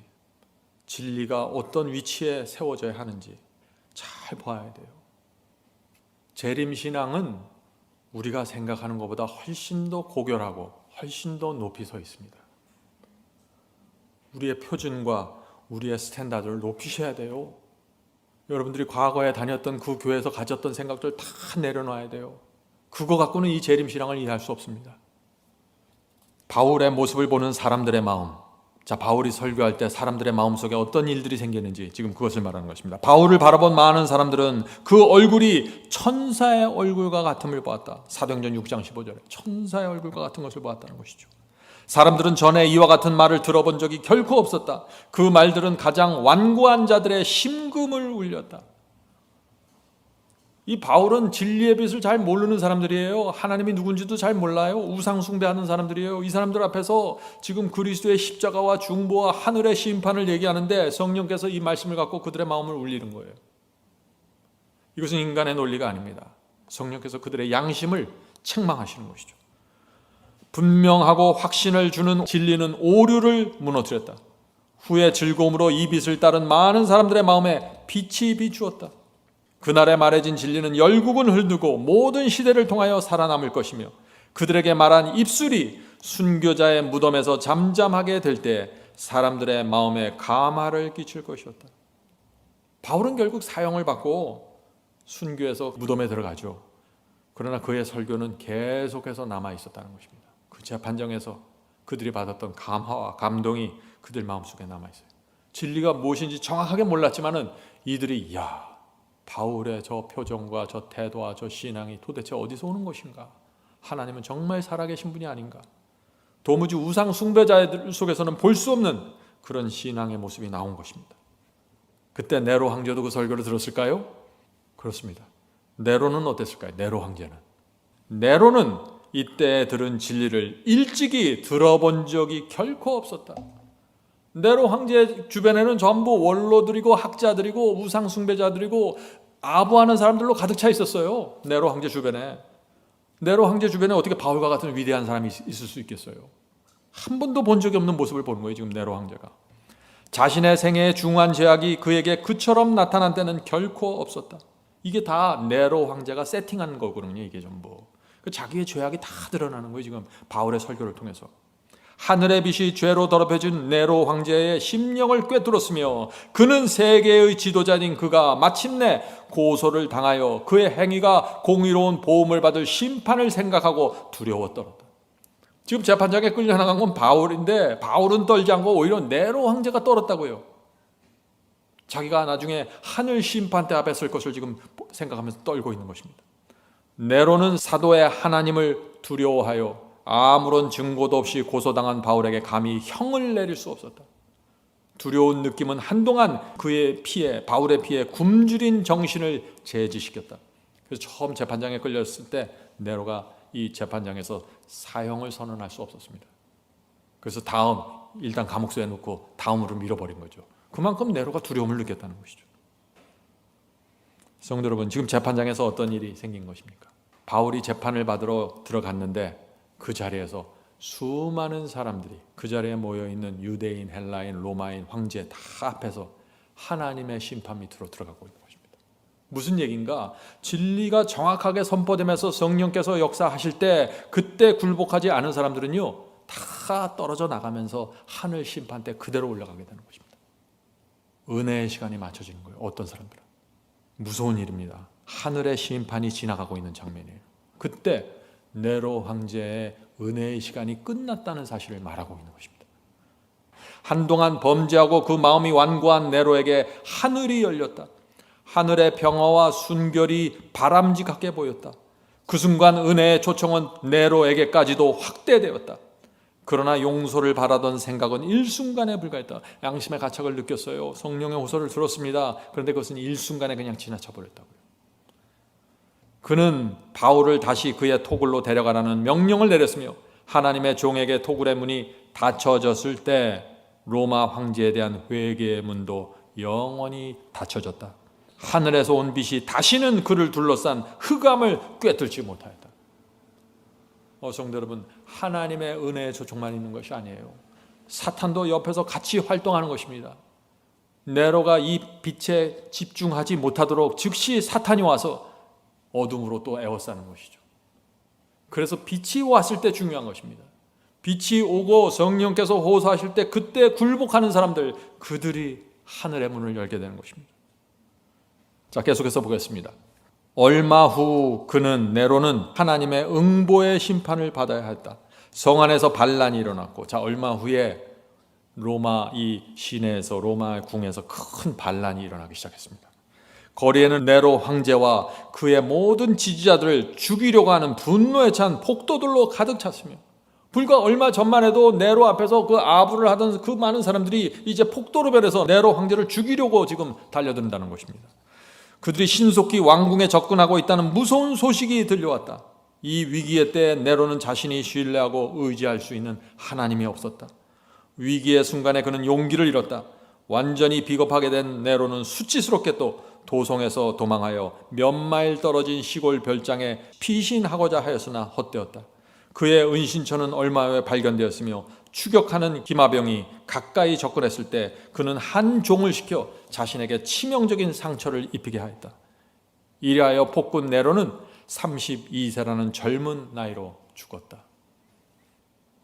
Speaker 1: 진리가 어떤 위치에 세워져야 하는지 잘 봐야 돼요. 재림신앙은 우리가 생각하는 것보다 훨씬 더 고결하고 훨씬 더 높이 서 있습니다. 우리의 표준과 우리의 스탠다드를 높이셔야 돼요. 여러분들이 과거에 다녔던 그 교회에서 가졌던 생각들 다 내려놔야 돼요. 그거 갖고는 이 재림신앙을 이해할 수 없습니다. 바울의 모습을 보는 사람들의 마음. 자, 바울이 설교할 때 사람들의 마음속에 어떤 일들이 생기는지 지금 그것을 말하는 것입니다. 바울을 바라본 많은 사람들은 그 얼굴이 천사의 얼굴과 같음을 보았다. 사도행전 6장 15절에 천사의 얼굴과 같은 것을 보았다는 것이죠. 사람들은 전에 이와 같은 말을 들어본 적이 결코 없었다. 그 말들은 가장 완고한 자들의 심금을 울렸다. 이 바울은 진리의 빛을 잘 모르는 사람들이에요. 하나님이 누군지도 잘 몰라요. 우상 숭배하는 사람들이에요. 이 사람들 앞에서 지금 그리스도의 십자가와 중보와 하늘의 심판을 얘기하는데 성령께서 이 말씀을 갖고 그들의 마음을 울리는 거예요. 이것은 인간의 논리가 아닙니다. 성령께서 그들의 양심을 책망하시는 것이죠. 분명하고 확신을 주는 진리는 오류를 무너뜨렸다. 후에 즐거움으로 이 빛을 따른 많은 사람들의 마음에 빛이 비추었다. 그날에 말해진 진리는 열국은 흐르고 모든 시대를 통하여 살아남을 것이며 그들에게 말한 입술이 순교자의 무덤에서 잠잠하게 될 때 사람들의 마음에 감화를 끼칠 것이었다. 바울은 결국 사형을 받고 순교해서 무덤에 들어가죠. 그러나 그의 설교는 계속해서 남아 있었다는 것입니다. 그 재판정에서 그들이 받았던 감화와 감동이 그들 마음속에 남아있어요. 진리가 무엇인지 정확하게 몰랐지만은 이들이 바울의 저 표정과 저 태도와 저 신앙이 도대체 어디서 오는 것인가? 하나님은 정말 살아계신 분이 아닌가? 도무지 우상 숭배자들 속에서는 볼 수 없는 그런 신앙의 모습이 나온 것입니다. 그때 네로 황제도 그 설교를 들었을까요? 그렇습니다. 네로는 어땠을까요? 네로 황제는 이때 들은 진리를 일찍이 들어본 적이 결코 없었다. 네로 황제 주변에는 전부 원로들이고 학자들이고 우상 숭배자들이고 아부하는 사람들로 가득 차 있었어요. 네로 황제 주변에 어떻게 바울과 같은 위대한 사람이 있을 수 있겠어요? 한 번도 본 적이 없는 모습을 보는 거예요. 지금 네로 황제가 자신의 생애의 중한 죄악이 그에게 그처럼 나타난 때는 결코 없었다. 이게 다 네로 황제가 세팅한 거거든요. 이게 전부 자기의 죄악이 다 드러나는 거예요. 지금 바울의 설교를 통해서 하늘의 빛이 죄로 더럽혀진 네로 황제의 심령을 꿰뚫었으며 그는 세계의 지도자인 그가 마침내 고소를 당하여 그의 행위가 공의로운 보험을 받을 심판을 생각하고 두려워 떨었다. 지금 재판장에 끌려나간 건 바울인데 바울은 떨지 않고 오히려 네로 황제가 떨었다고요. 자기가 나중에 하늘 심판대 앞에 설 것을 지금 생각하면서 떨고 있는 것입니다. 네로는 사도의 하나님을 두려워하여 아무런 증거도 없이 고소당한 바울에게 감히 형을 내릴 수 없었다. 두려운 느낌은 한동안 그의 피에, 바울의 피에 굶주린 정신을 제지시켰다. 그래서 처음 재판장에 끌렸을 때 네로가 이 재판장에서 사형을 선언할 수 없었습니다. 그래서 일단 감옥소에 놓고 다음으로 밀어버린 거죠. 그만큼 네로가 두려움을 느꼈다는 것이죠. 성도 여러분, 지금 재판장에서 어떤 일이 생긴 것입니까? 바울이 재판을 받으러 들어갔는데 그 자리에서 수많은 사람들이 그 자리에 모여있는 유대인, 헬라인, 로마인, 황제 다 앞에서 하나님의 심판 밑으로 들어가고 있는 것입니다. 무슨 얘기인가? 진리가 정확하게 선포되면서 성령께서 역사하실 때 그때 굴복하지 않은 사람들은요 다 떨어져 나가면서 하늘 심판 때 그대로 올라가게 되는 것입니다. 은혜의 시간이 맞춰지는 거예요. 어떤 사람들은. 무서운 일입니다. 하늘의 심판이 지나가고 있는 장면이에요. 그때 네로 황제의 은혜의 시간이 끝났다는 사실을 말하고 있는 것입니다. 한동안 범죄하고 그 마음이 완고한 네로에게 하늘이 열렸다. 하늘의 평화와 순결이 바람직하게 보였다. 그 순간 은혜의 초청은 네로에게까지도 확대되었다. 그러나 용서를 바라던 생각은 일순간에 불과했다. 양심의 가책을 느꼈어요. 성령의 호소를 들었습니다. 그런데 그것은 일순간에 그냥 지나쳐 버렸다고요. 그는 바울을 다시 그의 토굴로 데려가라는 명령을 내렸으며 하나님의 종에게 토굴의 문이 닫혀졌을 때 로마 황제에 대한 회개의 문도 영원히 닫혀졌다. 하늘에서 온 빛이 다시는 그를 둘러싼 흑암을 꿰뚫지 못하였다. 성도 여러분, 하나님의 은혜의 초청만 있는 것이 아니에요. 사탄도 옆에서 같이 활동하는 것입니다. 네로가 이 빛에 집중하지 못하도록 즉시 사탄이 와서 어둠으로 또 에워싸는 것이죠. 그래서 빛이 왔을 때 중요한 것입니다. 빛이 오고 성령께서 호소하실 때 그때 굴복하는 사람들, 그들이 하늘의 문을 열게 되는 것입니다. 자, 계속해서 보겠습니다. 얼마 후 네로는 하나님의 응보의 심판을 받아야 했다. 성 안에서 반란이 일어났고, 자, 얼마 후에 로마 이 시내에서 로마 궁에서 큰 반란이 일어나기 시작했습니다. 거리에는 네로 황제와 그의 모든 지지자들을 죽이려고 하는 분노에 찬 폭도들로 가득 찼으며, 불과 얼마 전만 해도 네로 앞에서 그 아부를 하던 그 많은 사람들이 이제 폭도로 변해서 네로 황제를 죽이려고 지금 달려든다는 것입니다. 그들이 신속히 왕궁에 접근하고 있다는 무서운 소식이 들려왔다. 이 위기의 때 네로는 자신이 신뢰하고 의지할 수 있는 하나님이 없었다. 위기의 순간에 그는 용기를 잃었다. 완전히 비겁하게 된 네로는 수치스럽게 또 도성에서 도망하여 몇 마일 떨어진 시골 별장에 피신하고자 하였으나 헛되었다. 그의 은신처는 얼마 후에 발견되었으며 추격하는 기마병이 가까이 접근했을 때 그는 한 종을 시켜 자신에게 치명적인 상처를 입히게 하였다. 이리하여 폭군 네로는 32세라는 젊은 나이로 죽었다.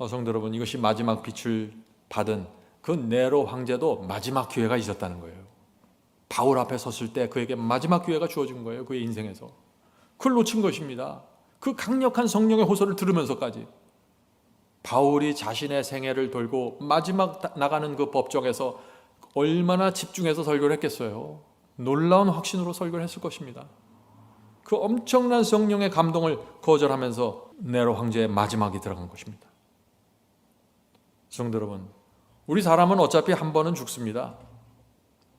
Speaker 1: 성도 여러분, 이것이 마지막 빛을 받은 그 네로 황제도 마지막 기회가 있었다는 거예요. 바울 앞에 섰을 때 그에게 마지막 기회가 주어진 거예요. 그의 인생에서. 그걸 놓친 것입니다. 그 강력한 성령의 호소를 들으면서까지 바울이 자신의 생애를 돌고 마지막 나가는 그 법정에서 얼마나 집중해서 설교를 했겠어요. 놀라운 확신으로 설교를 했을 것입니다. 그 엄청난 성령의 감동을 거절하면서 네로 황제의 마지막이 들어간 것입니다. 성도 여러분, 우리 사람은 어차피 한 번은 죽습니다.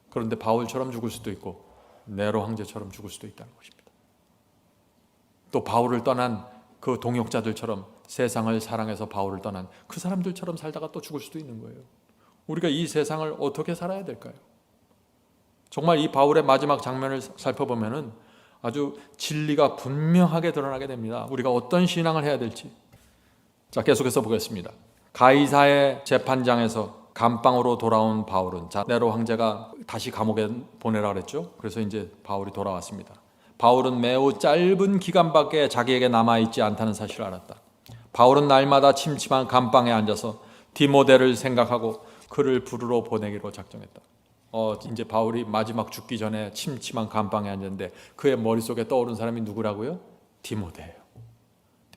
Speaker 1: 그런데 바울처럼 죽을 수도 있고 네로 황제처럼 죽을 수도 있다는 것입니다. 또 바울을 떠난 그 동역자들처럼 세상을 사랑해서 바울을 떠난 그 사람들처럼 살다가 또 죽을 수도 있는 거예요. 우리가 이 세상을 어떻게 살아야 될까요? 정말 이 바울의 마지막 장면을 살펴보면은 아주 진리가 분명하게 드러나게 됩니다. 우리가 어떤 신앙을 해야 될지. 자, 계속해서 보겠습니다. 가이사의 재판장에서 감방으로 돌아온 바울은, 자, 네로 황제가 다시 감옥에 보내라 그랬죠. 그래서 이제 바울이 돌아왔습니다. 바울은 매우 짧은 기간밖에 자기에게 남아있지 않다는 사실을 알았다. 바울은 날마다 침침한 감방에 앉아서 디모데를 생각하고 그를 부르러 보내기로 작정했다. 이제 바울이 마지막 죽기 전에 침침한 감방에 앉았는데 그의 머릿속에 떠오른 사람이 누구라고요? 디모데예요.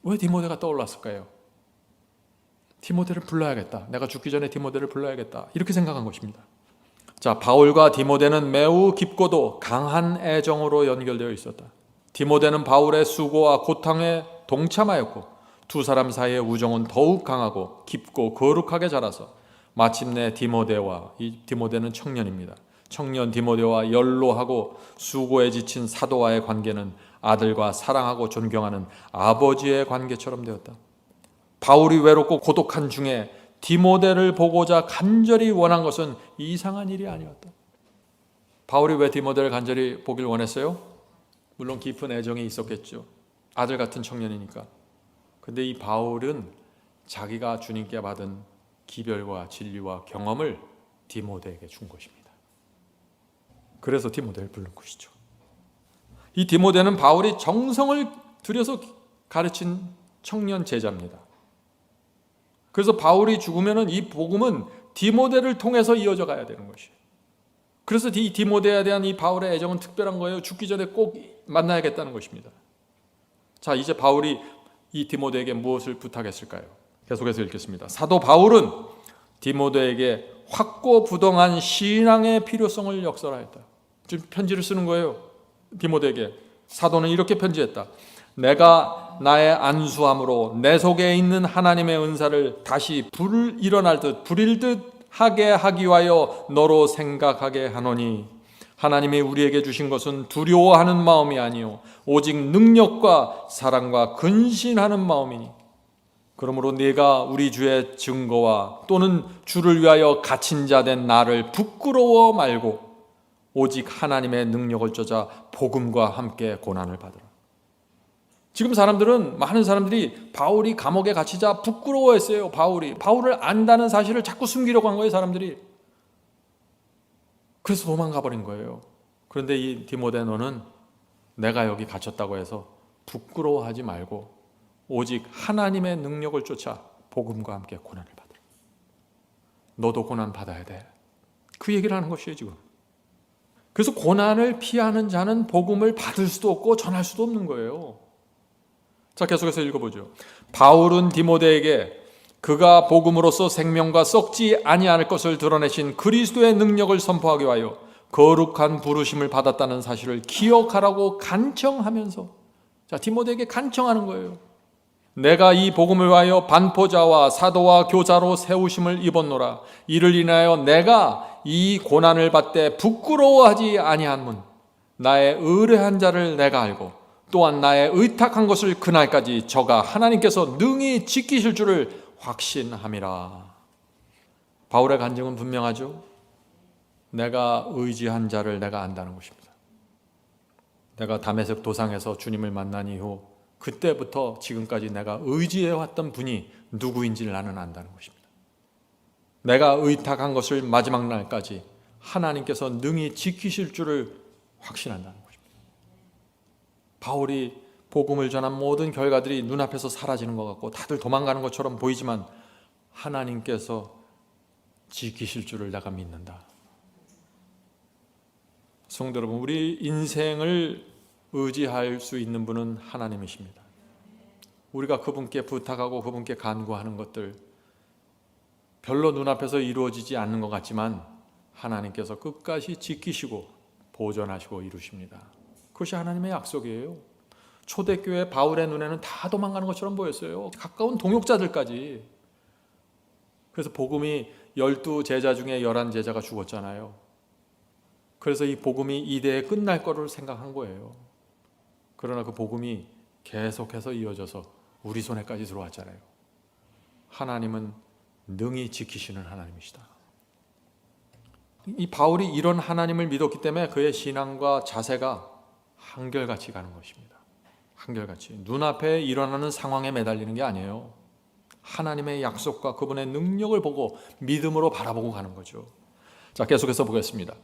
Speaker 1: 왜 디모데가 떠올랐을까요? 디모데를 불러야겠다. 내가 죽기 전에 디모데를 불러야겠다. 이렇게 생각한 것입니다. 자, 바울과 디모데는 매우 깊고도 강한 애정으로 연결되어 있었다. 디모데는 바울의 수고와 고통에 동참하였고 두 사람 사이의 우정은 더욱 강하고 깊고 거룩하게 자라서 마침내 디모데는 청년입니다. 청년 디모데와 연로하고 수고에 지친 사도와의 관계는 아들과 사랑하고 존경하는 아버지의 관계처럼 되었다. 바울이 외롭고 고독한 중에 디모데를 보고자 간절히 원한 것은 이상한 일이 아니었다. 바울이 왜 디모데를 간절히 보길 원했어요? 물론 깊은 애정이 있었겠죠. 아들 같은 청년이니까. 근데 이 바울은 자기가 주님께 받은 기별과 진리와 경험을 디모데에게 준 것입니다. 그래서 디모데를 부른 것이죠. 이 디모데는 바울이 정성을 들여서 가르친 청년 제자입니다. 그래서 바울이 죽으면 이 복음은 디모데를 통해서 이어져 가야 되는 것이에요. 그래서 이 디모데에 대한 이 바울의 애정은 특별한 거예요. 죽기 전에 꼭 만나야겠다는 것입니다. 자, 이제 바울이 이 디모데에게 무엇을 부탁했을까요? 계속해서 읽겠습니다. 사도 바울은 디모데에게 확고부동한 신앙의 필요성을 역설하였다. 지금 편지를 쓰는 거예요. 디모데에게 사도는 이렇게 편지했다. 내가 나의 안수함으로 내 속에 있는 하나님의 은사를 다시 불일 듯 하게 하기 위하여 너로 생각하게 하노니 하나님이 우리에게 주신 것은 두려워하는 마음이 아니요 오직 능력과 사랑과 근신하는 마음이니 그러므로 네가 우리 주의 증거와 또는 주를 위하여 갇힌 자 된 나를 부끄러워 말고 오직 하나님의 능력을 쫓아 복음과 함께 고난을 받으라. 지금 많은 사람들이 바울이 감옥에 갇히자 부끄러워했어요. 바울을 안다는 사실을 자꾸 숨기려고 한 거예요, 사람들이. 그래서 도망가 버린 거예요. 그런데 이 디모데 너는 내가 여기 갇혔다고 해서 부끄러워하지 말고 오직 하나님의 능력을 쫓아 복음과 함께 고난을 받으라. 너도 고난 받아야 돼. 그 얘기를 하는 것이에요, 지금. 그래서 고난을 피하는 자는 복음을 받을 수도 없고 전할 수도 없는 거예요. 자, 계속해서 읽어보죠. 바울은 디모데에게 그가 복음으로써 생명과 썩지 아니할 것을 드러내신 그리스도의 능력을 선포하기 위하여 거룩한 부르심을 받았다는 사실을 기억하라고 간청하면서, 자, 디모데에게 간청하는 거예요. 내가 이 복음을 위하여 반포자와 사도와 교사로 세우심을 입었노라. 이를 인하여 내가 이 고난을 받되 부끄러워하지 아니함은 나의 의뢰한 자를 내가 알고 또한 나의 의탁한 것을 그날까지 저가 하나님께서 능히 지키실 줄을 확신함이라. 바울의 간증은 분명하죠. 내가 의지한 자를 내가 안다는 것입니다. 내가 다메섹 도상에서 주님을 만난 이후 그때부터 지금까지 내가 의지해왔던 분이 누구인지를 나는 안다는 것입니다. 내가 의탁한 것을 마지막 날까지 하나님께서 능히 지키실 줄을 확신한다는 것입니다. 바울이 복음을 전한 모든 결과들이 눈앞에서 사라지는 것 같고 다들 도망가는 것처럼 보이지만 하나님께서 지키실 줄을 내가 믿는다. 성도 여러분, 우리 인생을 의지할 수 있는 분은 하나님이십니다. 우리가 그분께 부탁하고 그분께 간구하는 것들 별로 눈앞에서 이루어지지 않는 것 같지만 하나님께서 끝까지 지키시고 보존하시고 이루십니다. 그것이 하나님의 약속이에요. 초대교회 바울의 눈에는 다 도망가는 것처럼 보였어요. 가까운 동역자들까지. 그래서 복음이 12제자 중에 11제자가 죽었잖아요. 그래서 이 복음이 이대에 끝날 거를 생각한 거예요. 그러나 그 복음이 계속해서 이어져서 우리 손에까지 들어왔잖아요. 하나님은 능히 지키시는 하나님이시다. 이 바울이 이런 하나님을 믿었기 때문에 그의 신앙과 자세가 한결같이 가는 것입니다. 한결같이. 눈앞에 일어나는 상황에 매달리는 게 아니에요. 하나님의 약속과 그분의 능력을 보고 믿음으로 바라보고 가는 거죠. 자, 계속해서 보겠습니다.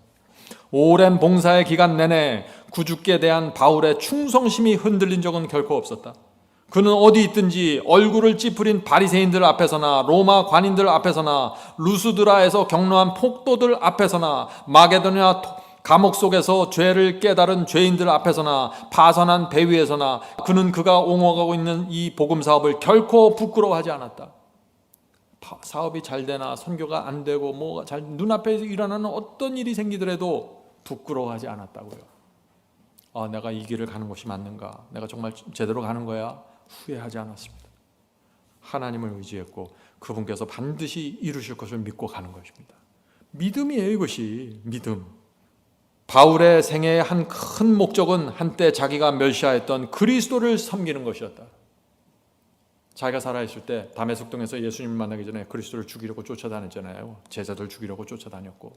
Speaker 1: 오랜 봉사의 기간 내내 구주께 대한 바울의 충성심이 흔들린 적은 결코 없었다. 그는 어디 있든지 얼굴을 찌푸린 바리새인들 앞에서나 로마 관인들 앞에서나 루스드라에서 경로한 폭도들 앞에서나 마게도냐 감옥 속에서 죄를 깨달은 죄인들 앞에서나 파선한 배 위에서나 그는 그가 옹호하고 있는 이 복음 사업을 결코 부끄러워하지 않았다. 사업이 잘 되나 선교가 안 되고 뭐가 잘 눈앞에 일어나는 어떤 일이 생기더라도 부끄러워하지 않았다고요. 아, 내가 이 길을 가는 것이 맞는가? 내가 정말 제대로 가는 거야? 후회하지 않았습니다. 하나님을 의지했고 그분께서 반드시 이루실 것을 믿고 가는 것입니다. 믿음이에요, 이것이. 믿음. 바울의 생애의 한 큰 목적은 한때 자기가 멸시하였던 그리스도를 섬기는 것이었다. 자기가 살아있을 때 다메섹 동에서 예수님을 만나기 전에 그리스도를 죽이려고 쫓아다녔잖아요. 제자들 죽이려고 쫓아다녔고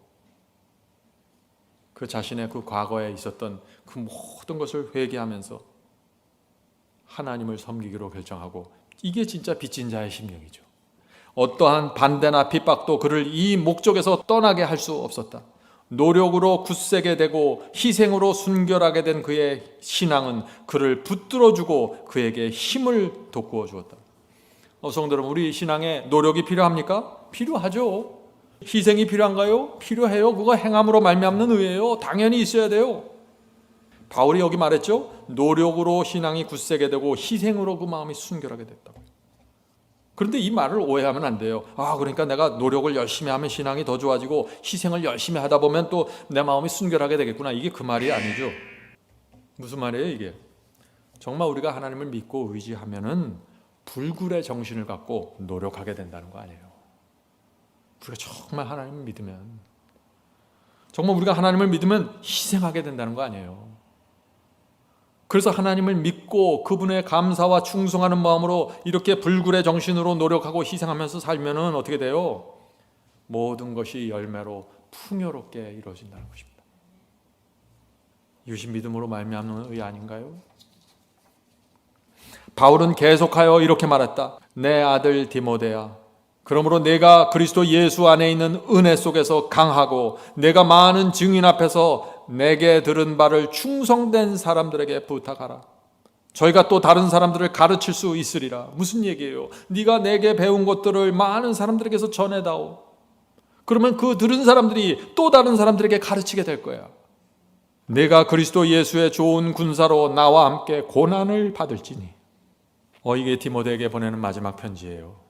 Speaker 1: 그 자신의 그 과거에 있었던 그 모든 것을 회개하면서 하나님을 섬기기로 결정하고 이게 진짜 빚진 자의 심령이죠. 어떠한 반대나 핍박도 그를 이 목적에서 떠나게 할 수 없었다. 노력으로 굳세게 되고 희생으로 순결하게 된 그의 신앙은 그를 붙들어주고 그에게 힘을 돋구어 주었다. 성도 여러분, 우리 신앙에 노력이 필요합니까? 필요하죠. 희생이 필요한가요? 필요해요. 그거 행함으로 말미암는 의예요. 당연히 있어야 돼요. 바울이 여기 말했죠. 노력으로 신앙이 굳세게 되고 희생으로 그 마음이 순결하게 됐다고. 그런데 이 말을 오해하면 안 돼요. 그러니까 내가 노력을 열심히 하면 신앙이 더 좋아지고 희생을 열심히 하다 보면 또 내 마음이 순결하게 되겠구나. 이게 그 말이 아니죠. 무슨 말이에요 이게? 정말 우리가 하나님을 믿고 의지하면은 불굴의 정신을 갖고 노력하게 된다는 거 아니에요. 우리가 정말 하나님을 믿으면, 정말 우리가 하나님을 믿으면 희생하게 된다는 거 아니에요. 그래서 하나님을 믿고 그분의 감사와 충성하는 마음으로 이렇게 불굴의 정신으로 노력하고 희생하면서 살면은 어떻게 돼요? 모든 것이 열매로 풍요롭게 이루어진다는 것입니다. 유신 믿음으로 말미암는 의 아닌가요? 바울은 계속하여 이렇게 말했다. 내 아들 디모데야, 그러므로 내가 그리스도 예수 안에 있는 은혜 속에서 강하고 내가 많은 증인 앞에서 내게 들은 바를 충성된 사람들에게 부탁하라. 저희가 또 다른 사람들을 가르칠 수 있으리라. 무슨 얘기예요? 네가 내게 배운 것들을 많은 사람들에게서 전해다오. 그러면 그 들은 사람들이 또 다른 사람들에게 가르치게 될 거야. 내가 그리스도 예수의 좋은 군사로 나와 함께 고난을 받을지니. 이게 디모데에게 보내는 마지막 편지예요.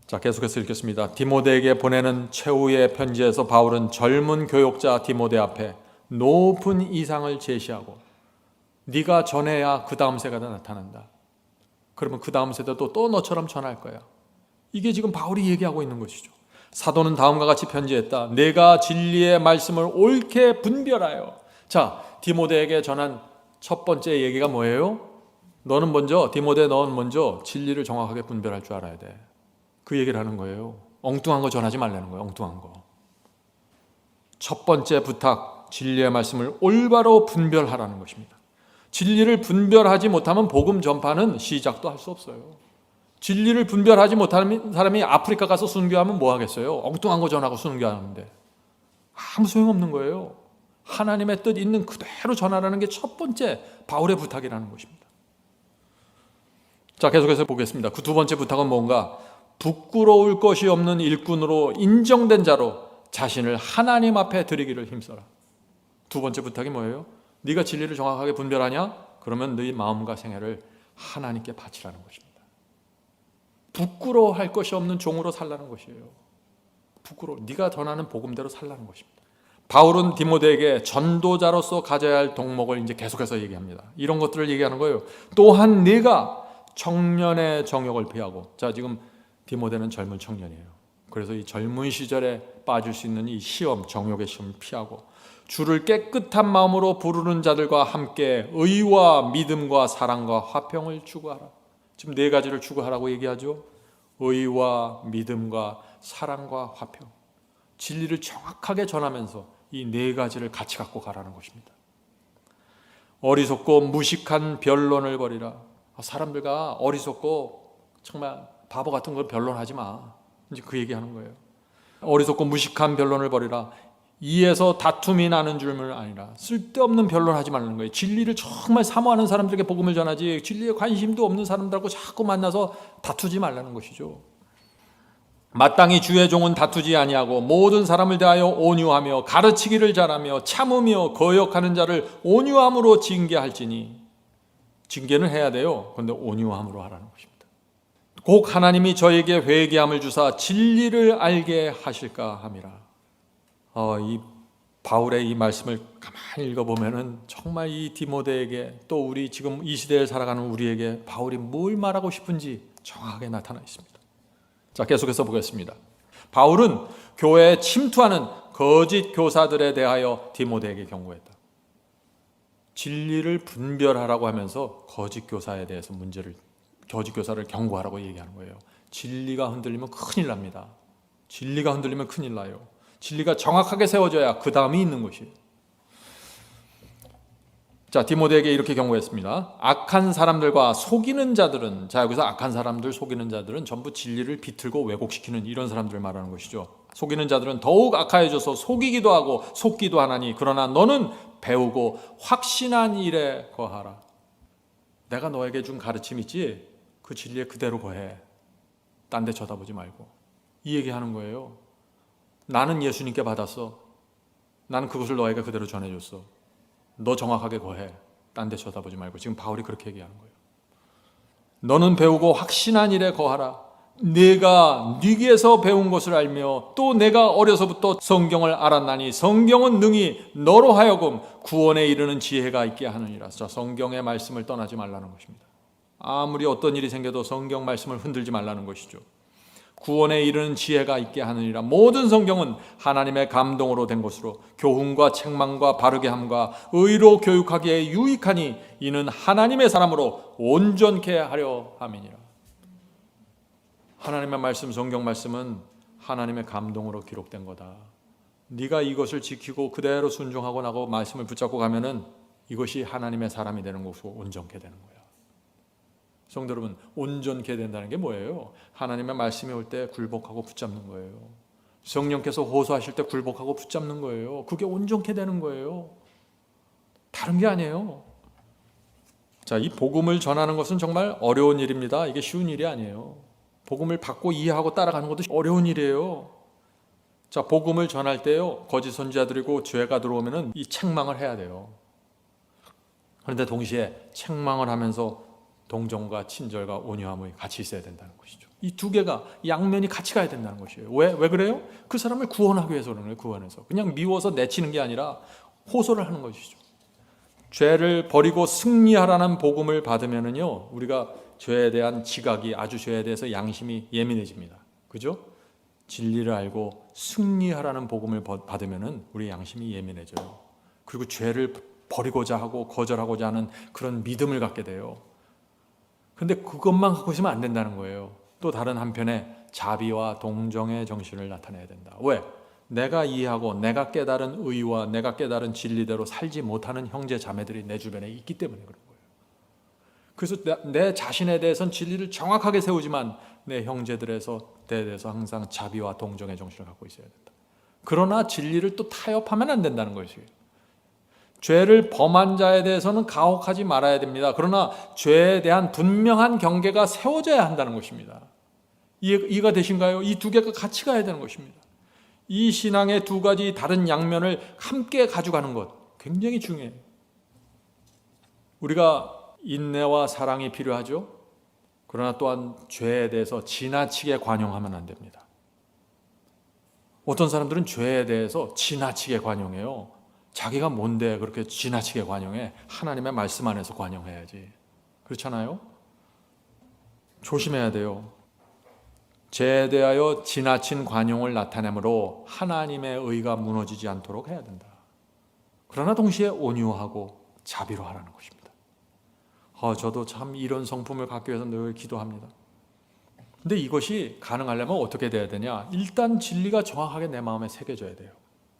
Speaker 1: 자, 계속해서 읽겠습니다. 디모데에게 보내는 최후의 편지에서 바울은 젊은 교역자 디모데 앞에 높은 이상을 제시하고, 네가 전해야 그 다음 세대가 나타난다. 그러면 그 다음 세대도 또 너처럼 전할 거야. 이게 지금 바울이 얘기하고 있는 것이죠. 사도는 다음과 같이 편지했다. 내가 진리의 말씀을 옳게 분별하여. 자, 디모데에게 전한 첫 번째 얘기가 뭐예요? 너는 먼저, 디모데 너는 먼저 진리를 정확하게 분별할 줄 알아야 돼. 그 얘기를 하는 거예요. 엉뚱한 거 전하지 말라는 거예요. 엉뚱한 거. 첫 번째 부탁, 진리의 말씀을 올바로 분별하라는 것입니다. 진리를 분별하지 못하면 복음 전파는 시작도 할 수 없어요. 진리를 분별하지 못하는 사람이 아프리카 가서 순교하면 뭐 하겠어요? 엉뚱한 거 전하고 순교하는데 아무 소용없는 거예요. 하나님의 뜻 있는 그대로 전하라는 게 첫 번째 바울의 부탁이라는 것입니다. 자, 계속해서 보겠습니다. 그 두 번째 부탁은 뭔가? 부끄러울 것이 없는 일꾼으로 인정된 자로 자신을 하나님 앞에 드리기를 힘써라. 두 번째 부탁이 뭐예요? 네가 진리를 정확하게 분별하냐? 그러면 네 마음과 생애를 하나님께 바치라는 것입니다. 부끄러워할 것이 없는 종으로 살라는 것이에요. 네가 전하는 복음대로 살라는 것입니다. 바울은 디모데에게 전도자로서 가져야 할 덕목을 이제 계속해서 얘기합니다. 이런 것들을 얘기하는 거예요. 또한 네가 청년의 정욕을 피하고, 자, 지금 디모데는 젊은 청년이에요. 그래서 이 젊은 시절에 빠질 수 있는 이 시험, 정욕의 시험을 피하고 주를 깨끗한 마음으로 부르는 자들과 함께 의와 믿음과 사랑과 화평을 추구하라. 지금 네 가지를 추구하라고 얘기하죠. 의와 믿음과 사랑과 화평. 진리를 정확하게 전하면서 이 네 가지를 같이 갖고 가라는 것입니다. 어리석고 무식한 변론을 버리라. 사람들과 어리석고 정말 바보 같은 걸 변론하지 마. 이제 그 얘기하는 거예요. 어리석고 무식한 변론을 버리라. 이에서 다툼이 나는 줄을 아니라. 쓸데없는 변론하지 말라는 거예요. 진리를 정말 사모하는 사람들에게 복음을 전하지, 진리에 관심도 없는 사람들하고 자꾸 만나서 다투지 말라는 것이죠. 마땅히 주의 종은 다투지 아니하고 모든 사람을 대하여 온유하며 가르치기를 잘하며 참으며 거역하는 자를 온유함으로 징계할지니. 징계는 해야 돼요. 그런데 온유함으로 하라는 것입니다. 곧 하나님이 저에게 회개함을 주사 진리를 알게 하실까 함이라. 이 바울의 이 말씀을 가만히 읽어보면은 정말 이 디모데에게, 또 우리 지금 이 시대에 살아가는 우리에게 바울이 뭘 말하고 싶은지 정확하게 나타나 있습니다. 자, 계속해서 보겠습니다. 바울은 교회에 침투하는 거짓 교사들에 대하여 디모데에게 경고했다. 진리를 분별하라고 하면서 거짓 교사에 대해서 거짓 교사를 경고하라고 얘기하는 거예요. 진리가 흔들리면 큰일 납니다. 진리가 흔들리면 큰일 나요. 진리가 정확하게 세워져야 그 다음이 있는 것이에요. 자, 디모데에게 이렇게 경고했습니다. 악한 사람들과 속이는 자들은, 자, 여기서 악한 사람들, 속이는 자들은 전부 진리를 비틀고 왜곡시키는 이런 사람들을 말하는 것이죠. 속이는 자들은 더욱 악하여져서 속이기도 하고 속기도 하나니 그러나 너는 배우고 확신한 일에 거하라. 내가 너에게 준 가르침 있지? 그 진리에 그대로 거해. 딴 데 쳐다보지 말고. 이 얘기하는 거예요. 나는 예수님께 받았어. 나는 그것을 너에게 그대로 전해줬어. 너 정확하게 거해. 딴 데 쳐다보지 말고. 지금 바울이 그렇게 얘기하는 거예요. 너는 배우고 확신한 일에 거하라. 내가 네게서 배운 것을 알며 또 내가 어려서부터 성경을 알았나니 성경은 능히 너로 하여금 구원에 이르는 지혜가 있게 하느니라. 자, 성경의 말씀을 떠나지 말라는 것입니다. 아무리 어떤 일이 생겨도 성경 말씀을 흔들지 말라는 것이죠. 구원에 이르는 지혜가 있게 하느니라. 모든 성경은 하나님의 감동으로 된 것으로 교훈과 책망과 바르게 함과 의로 교육하기에 유익하니 이는 하나님의 사람으로 온전케 하려 함이니라. 하나님의 말씀, 성경 말씀은 하나님의 감동으로 기록된 거다. 네가 이것을 지키고 그대로 순종하고 나고 말씀을 붙잡고 가면은 이것이 하나님의 사람이 되는 것이고 온전케 되는 거야. 성도 여러분, 온전케 된다는 게 뭐예요? 하나님의 말씀이 올 때 굴복하고 붙잡는 거예요. 성령께서 호소하실 때 굴복하고 붙잡는 거예요. 그게 온전케 되는 거예요. 다른 게 아니에요. 자, 이 복음을 전하는 것은 정말 어려운 일입니다. 이게 쉬운 일이 아니에요. 복음을 받고 이해하고 따라가는 것도 어려운 일이에요. 자, 복음을 전할 때요, 거짓 선지자들이고 죄가 들어오면은 이 책망을 해야 돼요. 그런데 동시에 책망을 하면서 동정과 친절과 온유함이 같이 있어야 된다는 것이죠. 이 두 개가 양면이 같이 가야 된다는 것이에요. 왜 그래요? 그 사람을 구원하기 위해서 그러는 거예요. 구원해서. 그냥 미워서 내치는 게 아니라 호소를 하는 것이죠. 죄를 버리고 승리하라는 복음을 받으면은요, 우리가 죄에 대한 지각이, 아주 죄에 대해서 양심이 예민해집니다. 그죠? 진리를 알고 승리하라는 복음을 받으면은 우리 양심이 예민해져요. 그리고 죄를 버리고자 하고 거절하고자 하는 그런 믿음을 갖게 돼요. 근데 그것만 갖고 있으면 안 된다는 거예요. 또 다른 한편에 자비와 동정의 정신을 나타내야 된다. 왜? 내가 이해하고 내가 깨달은 의와 내가 깨달은 진리대로 살지 못하는 형제 자매들이 내 주변에 있기 때문에 그런 거예요. 그래서 내 자신에 대해서는 진리를 정확하게 세우지만 내 형제들에서 대해서 항상 자비와 동정의 정신을 갖고 있어야 된다. 그러나 진리를 또 타협하면 안 된다는 것이에요. 죄를 범한 자에 대해서는 가혹하지 말아야 됩니다. 그러나 죄에 대한 분명한 경계가 세워져야 한다는 것입니다. 이해가 되신가요? 이 두 개가 같이 가야 되는 것입니다. 이 신앙의 두 가지 다른 양면을 함께 가져가는 것 굉장히 중요해요. 우리가 인내와 사랑이 필요하죠. 그러나 또한 죄에 대해서 지나치게 관용하면 안 됩니다. 어떤 사람들은 죄에 대해서 지나치게 관용해요. 자기가 뭔데 그렇게 지나치게 관용해? 하나님의 말씀 안에서 관용해야지. 그렇잖아요? 조심해야 돼요. 죄에 대하여 지나친 관용을 나타내므로 하나님의 의가 무너지지 않도록 해야 된다. 그러나 동시에 온유하고 자비로 하라는 것입니다. 저도 참 이런 성품을 갖기 위해서 늘 기도합니다. 근데 이것이 가능하려면 어떻게 돼야 되냐? 일단 진리가 정확하게 내 마음에 새겨져야 돼요.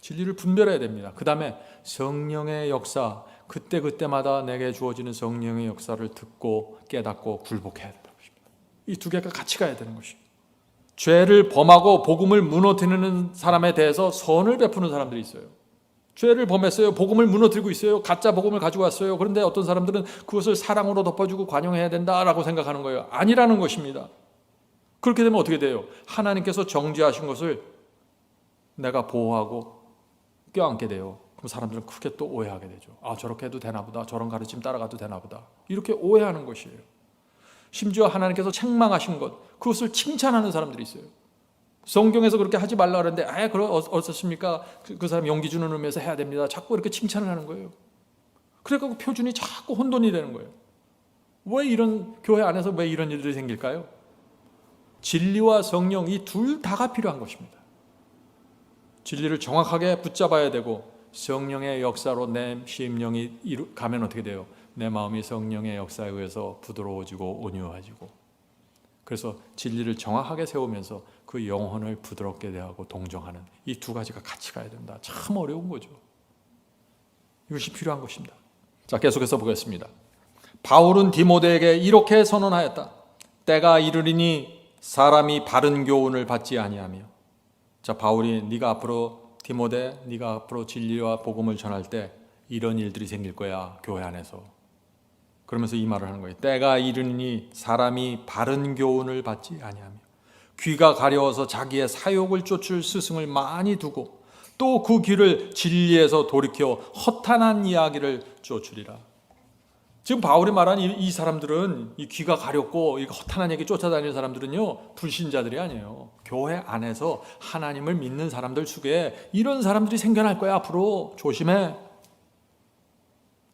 Speaker 1: 진리를 분별해야 됩니다. 그 다음에 성령의 역사, 그때마다 내게 주어지는 성령의 역사를 듣고 깨닫고 굴복해야 된다는 것입니다. 이 두 개가 같이 가야 되는 것입니다. 죄를 범하고 복음을 무너뜨리는 사람에 대해서 선을 베푸는 사람들이 있어요. 죄를 범했어요. 복음을 무너뜨리고 있어요. 가짜 복음을 가지고 왔어요. 그런데 어떤 사람들은 그것을 사랑으로 덮어주고 관용해야 된다라고 생각하는 거예요. 아니라는 것입니다. 그렇게 되면 어떻게 돼요? 하나님께서 정죄하신 것을 내가 보호하고 껴안게 돼요. 그럼 사람들은 크게 또 오해하게 되죠. 저렇게 해도 되나 보다. 저런 가르침 따라가도 되나 보다. 이렇게 오해하는 것이에요. 심지어 하나님께서 책망하신 것, 그것을 칭찬하는 사람들이 있어요. 성경에서 그렇게 하지 말라 그러는데 그럼 어떻습니까? 그 사람 용기 주는 의미에서 해야 됩니다. 자꾸 이렇게 칭찬을 하는 거예요. 그래서 표준이 자꾸 혼돈이 되는 거예요. 왜 이런 교회 안에서 왜 이런 일들이 생길까요? 진리와 성령 이 둘 다가 필요한 것입니다. 진리를 정확하게 붙잡아야 되고 성령의 역사로 내 심령이 가면 어떻게 돼요? 내 마음이 성령의 역사에 의해서 부드러워지고 온유해지고, 그래서 진리를 정확하게 세우면서 그 영혼을 부드럽게 대하고 동정하는 이 두 가지가 같이 가야 된다. 참 어려운 거죠. 이것이 필요한 것입니다. 자, 계속해서 보겠습니다. 바울은 디모데에게 이렇게 선언하였다. 때가 이르리니 사람이 바른 교훈을 받지 아니하며. 자, 바울이 네가 앞으로 진리와 복음을 전할 때 이런 일들이 생길 거야, 교회 안에서. 그러면서 이 말을 하는 거예요. 때가 이르니 사람이 바른 교훈을 받지 아니하며 귀가 가려워서 자기의 사욕을 쫓을 스승을 많이 두고 또 그 귀를 진리에서 돌이켜 허탄한 이야기를 쫓으리라. 지금 바울이 말한 이 사람들은, 이 귀가 가렵고 이 허탄한 얘기 쫓아다니는 사람들은요, 불신자들이 아니에요. 교회 안에서 하나님을 믿는 사람들 속에 이런 사람들이 생겨날 거야. 앞으로 조심해.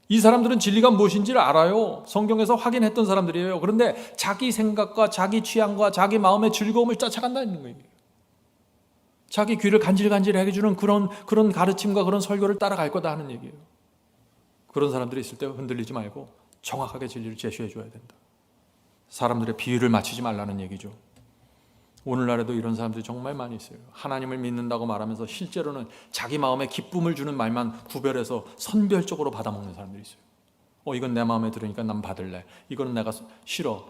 Speaker 1: 이 사람들은 진리가 무엇인지를 알아요. 성경에서 확인했던 사람들이에요. 그런데 자기 생각과 자기 취향과 자기 마음의 즐거움을 쫓아간다는 거예요. 자기 귀를 간질간질하게 주는 그런 가르침과 그런 설교를 따라갈 거다 하는 얘기예요. 그런 사람들이 있을 때 흔들리지 말고 정확하게 진리를 제시해 줘야 된다. 사람들의 비유를 맞추지 말라는 얘기죠. 오늘날에도 이런 사람들이 정말 많이 있어요. 하나님을 믿는다고 말하면서 실제로는 자기 마음에 기쁨을 주는 말만 구별해서 선별적으로 받아먹는 사람들이 있어요. 이건 내 마음에 들으니까 난 받을래. 이거는 내가 싫어.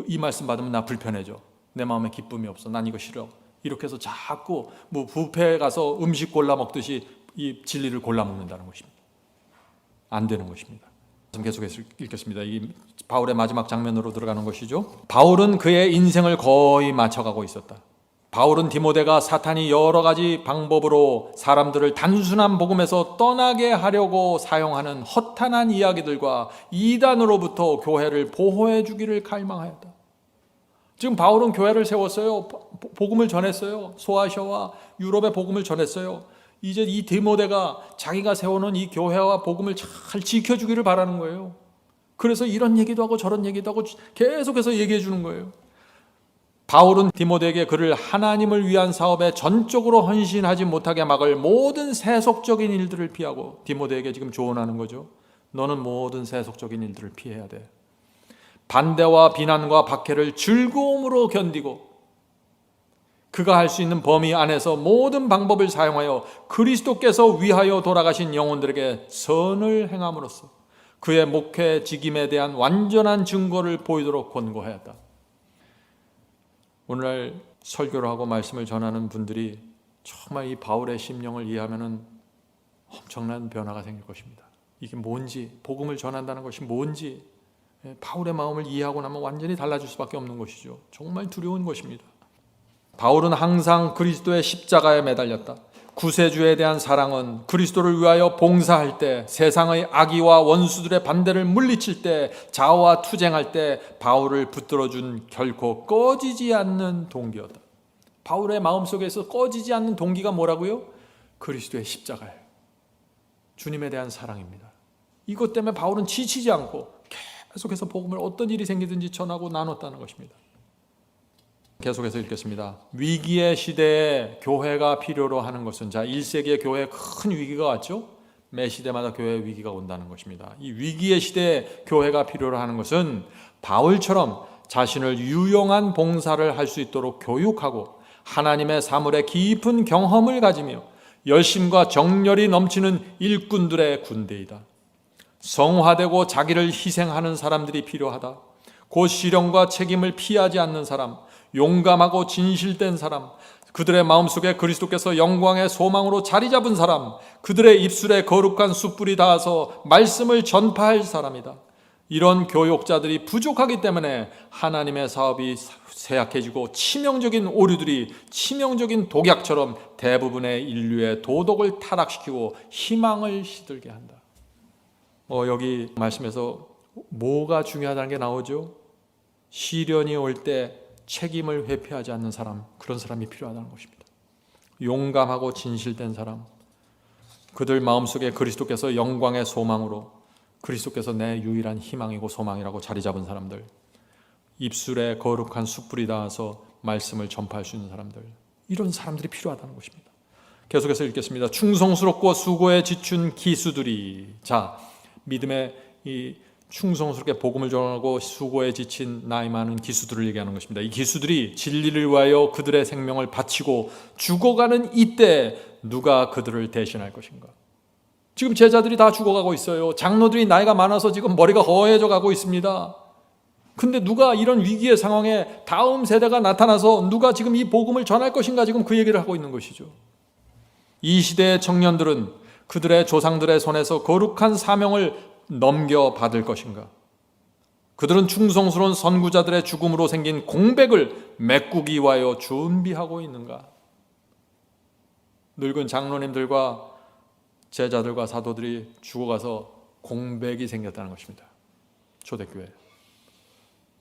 Speaker 1: 이 말씀 받으면 나 불편해져. 내 마음에 기쁨이 없어. 난 이거 싫어. 이렇게 해서 자꾸 뷔페에 가서 음식 골라 먹듯이 이 진리를 골라 먹는다는 것입니다. 안 되는 것입니다. 계속해서 읽겠습니다. 이 바울의 마지막 장면으로 들어가는 것이죠. 바울은 그의 인생을 거의 맞춰가고 있었다. 바울은 디모데가 사탄이 여러 가지 방법으로 사람들을 단순한 복음에서 떠나게 하려고 사용하는 허탄한 이야기들과 이단으로부터 교회를 보호해 주기를 갈망하였다. 지금 바울은 교회를 세웠어요. 복음을 전했어요. 소아시아와 유럽의 복음을 전했어요. 이제 이 디모데가 자기가 세워놓은 이 교회와 복음을 잘 지켜주기를 바라는 거예요. 그래서 이런 얘기도 하고 저런 얘기도 하고 계속해서 얘기해 주는 거예요. 바울은 디모데에게 그를 하나님을 위한 사업에 전적으로 헌신하지 못하게 막을 모든 세속적인 일들을 피하고, 디모데에게 지금 조언하는 거죠. 너는 모든 세속적인 일들을 피해야 돼. 반대와 비난과 박해를 즐거움으로 견디고 그가 할 수 있는 범위 안에서 모든 방법을 사용하여 그리스도께서 위하여 돌아가신 영혼들에게 선을 행함으로써 그의 목회 직임에 대한 완전한 증거를 보이도록 권고하였다. 오늘날 설교를 하고 말씀을 전하는 분들이 정말 이 바울의 심령을 이해하면 엄청난 변화가 생길 것입니다. 이게 뭔지, 복음을 전한다는 것이 뭔지 바울의 마음을 이해하고 나면 완전히 달라질 수밖에 없는 것이죠. 정말 두려운 것입니다. 바울은 항상 그리스도의 십자가에 매달렸다. 구세주에 대한 사랑은 그리스도를 위하여 봉사할 때, 세상의 악의와 원수들의 반대를 물리칠 때, 자아와 투쟁할 때 바울을 붙들어준 결코 꺼지지 않는 동기였다. 바울의 마음속에서 꺼지지 않는 동기가 뭐라고요? 그리스도의 십자가예요. 주님에 대한 사랑입니다. 이것 때문에 바울은 지치지 않고 계속해서 복음을 어떤 일이 생기든지 전하고 나눴다는 것입니다. 계속해서 읽겠습니다. 위기의 시대에 교회가 필요로 하는 것은, 자, 1세기의 교회에 큰 위기가 왔죠. 매 시대마다 교회에 위기가 온다는 것입니다. 이 위기의 시대에 교회가 필요로 하는 것은 바울처럼 자신을 유용한 봉사를 할 수 있도록 교육하고 하나님의 사물에 깊은 경험을 가지며 열심과 정열이 넘치는 일꾼들의 군대이다. 성화되고 자기를 희생하는 사람들이 필요하다. 곧 시련과 책임을 피하지 않는 사람, 용감하고 진실된 사람, 그들의 마음속에 그리스도께서 영광의 소망으로 자리 잡은 사람, 그들의 입술에 거룩한 숯불이 닿아서 말씀을 전파할 사람이다. 이런 교육자들이 부족하기 때문에 하나님의 사업이 쇠약해지고 치명적인 오류들이 치명적인 독약처럼 대부분의 인류의 도덕을 타락시키고 희망을 시들게 한다. 여기 말씀에서 뭐가 중요하다는 게 나오죠? 시련이 올 때 책임을 회피하지 않는 사람, 그런 사람이 필요하다는 것입니다. 용감하고 진실된 사람, 그들 마음속에 그리스도께서 영광의 소망으로, 그리스도께서 내 유일한 희망이고 소망이라고 자리 잡은 사람들, 입술에 거룩한 숯불이 닿아서 말씀을 전파할 수 있는 사람들, 이런 사람들이 필요하다는 것입니다. 계속해서 읽겠습니다. 충성스럽고 수고에 지춘 기수들이, 자, 믿음의 이 충성스럽게 복음을 전하고 수고에 지친 나이 많은 기수들을 얘기하는 것입니다. 이 기수들이 진리를 위하여 그들의 생명을 바치고 죽어가는 이때 누가 그들을 대신할 것인가? 지금 제자들이 다 죽어가고 있어요. 장로들이 나이가 많아서 지금 머리가 허해져 가고 있습니다. 근데 누가 이런 위기의 상황에 다음 세대가 나타나서 누가 지금 이 복음을 전할 것인가, 지금 그 얘기를 하고 있는 것이죠. 이 시대의 청년들은 그들의 조상들의 손에서 거룩한 사명을 넘겨받을 것인가? 그들은 충성스러운 선구자들의 죽음으로 생긴 공백을 메꾸기 위하여 준비하고 있는가? 늙은 장로님들과 제자들과 사도들이 죽어가서 공백이 생겼다는 것입니다. 초대교회.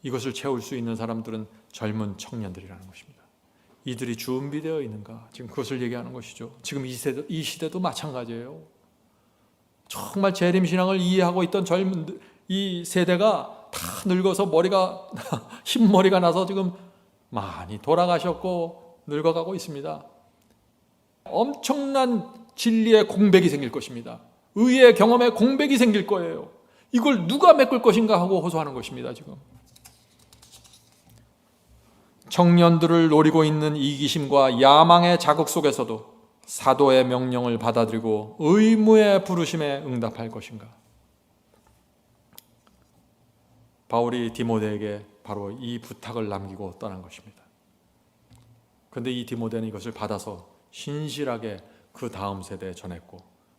Speaker 1: 이것을 채울 수 있는 사람들은 젊은 청년들이라는 것입니다. 이들이 준비되어 있는가? 지금 그것을 얘기하는 것이죠. 지금 이 시대도 마찬가지예요. 정말 재림신앙을 이해하고 있던 젊은 이 세대가 다 늙어서 머리가 흰머리가 나서 지금 많이 돌아가셨고 늙어가고 있습니다. 엄청난 진리의 공백이 생길 것입니다. 의의 경험에 공백이 생길 거예요. 이걸 누가 메꿀 것인가 하고 호소하는 것입니다. 지금 청년들을 노리고 있는 이기심과 야망의 자극 속에서도 사도의 명령을 받아들이고 의무의 부르심에 응답할 것인가? 바울이 디모데에게 바로 이 부탁을 남기고 떠난 것입니다. 그런데 이 디모데는 이것을 받아서 신실하게 그 다음 세대에 전했고,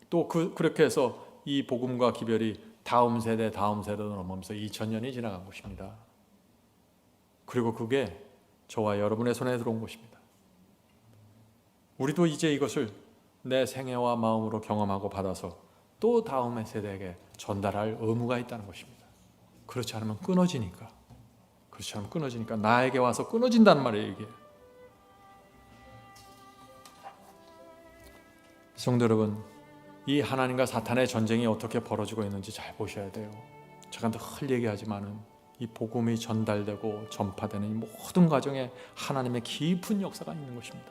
Speaker 1: 또 그렇게 해서 이 복음과 기별이 다음 세대도 넘으면서 2000년이 지나간 것입니다. 그리고 그게 저와 여러분의 손에 들어온 것입니다. 우리도 이제 이것을 내 생애와 마음으로 경험하고 받아서 또 다음의 세대에게 전달할 의무가 있다는 것입니다. 그렇지 않으면 끊어지니까. 나에게 와서 끊어진단 말이에요, 이게. 성도 여러분, 이 하나님과 사탄의 전쟁이 어떻게 벌어지고 있는지 잘 보셔야 돼요. 제가 늘 얘기하지만은 이 복음이 전달되고 전파되는 이 모든 과정에 하나님의 깊은 역사가 있는 것입니다.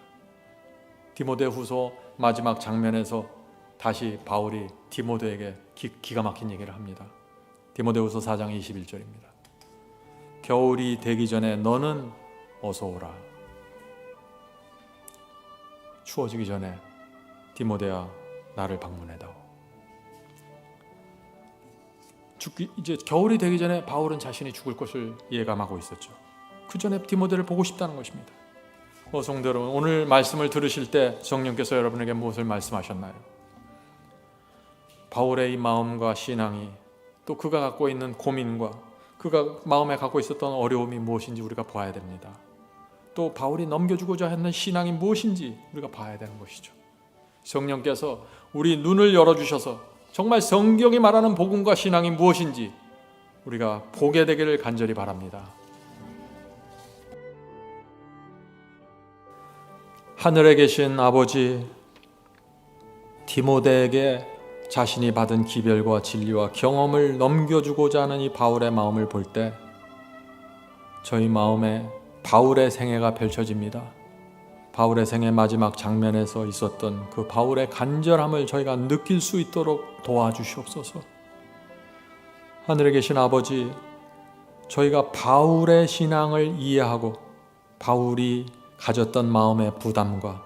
Speaker 1: 디모데후서 마지막 장면에서 다시 바울이 디모데에게 기가 막힌 얘기를 합니다. 디모데후서 4장 21절입니다. 겨울이 되기 전에 너는 어서 오라. 추워지기 전에 디모데야 나를 방문해다오. 이제 겨울이 되기 전에 바울은 자신이 죽을 것을 예감하고 있었죠. 그 전에 디모데를 보고 싶다는 것입니다. 성도 여러분, 오늘 말씀을 들으실 때 성령께서 여러분에게 무엇을 말씀하셨나요? 바울의 이 마음과 신앙이, 또 그가 갖고 있는 고민과 그가 마음에 갖고 있었던 어려움이 무엇인지 우리가 봐야 됩니다. 또 바울이 넘겨주고자 했는 신앙이 무엇인지 우리가 봐야 되는 것이죠. 성령께서 우리 눈을 열어주셔서 정말 성경이 말하는 복음과 신앙이 무엇인지 우리가 보게 되기를 간절히 바랍니다. 하늘에 계신 아버지, 디모데에게 자신이 받은 기별과 진리와 경험을 넘겨주고자 하는 이 바울의 마음을 볼 때 저희 마음에 바울의 생애가 펼쳐집니다. 바울의 생애 마지막 장면에서 있었던 그 바울의 간절함을 저희가 느낄 수 있도록 도와주시옵소서. 하늘에 계신 아버지, 저희가 바울의 신앙을 이해하고 바울이 가졌던 마음의 부담과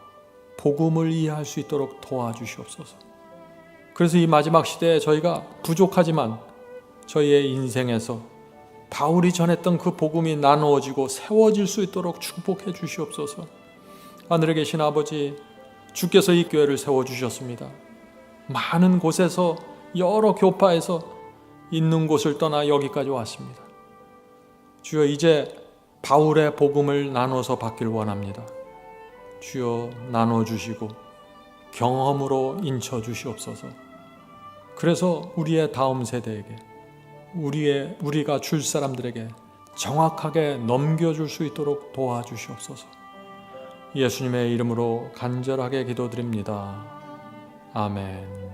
Speaker 1: 복음을 이해할 수 있도록 도와주시옵소서. 그래서 이 마지막 시대에 저희가 부족하지만 저희의 인생에서 바울이 전했던 그 복음이 나누어지고 세워질 수 있도록 축복해 주시옵소서. 하늘에 계신 아버지, 주께서 이 교회를 세워주셨습니다. 많은 곳에서 여러 교파에서 있는 곳을 떠나 여기까지 왔습니다. 주여, 이제 바울의 복음을 나눠서 받길 원합니다. 주여, 나눠주시고 경험으로 인쳐주시옵소서. 그래서 우리의 다음 세대에게, 우리가 줄 사람들에게 정확하게 넘겨줄 수 있도록 도와주시옵소서. 예수님의 이름으로 간절하게 기도드립니다. 아멘.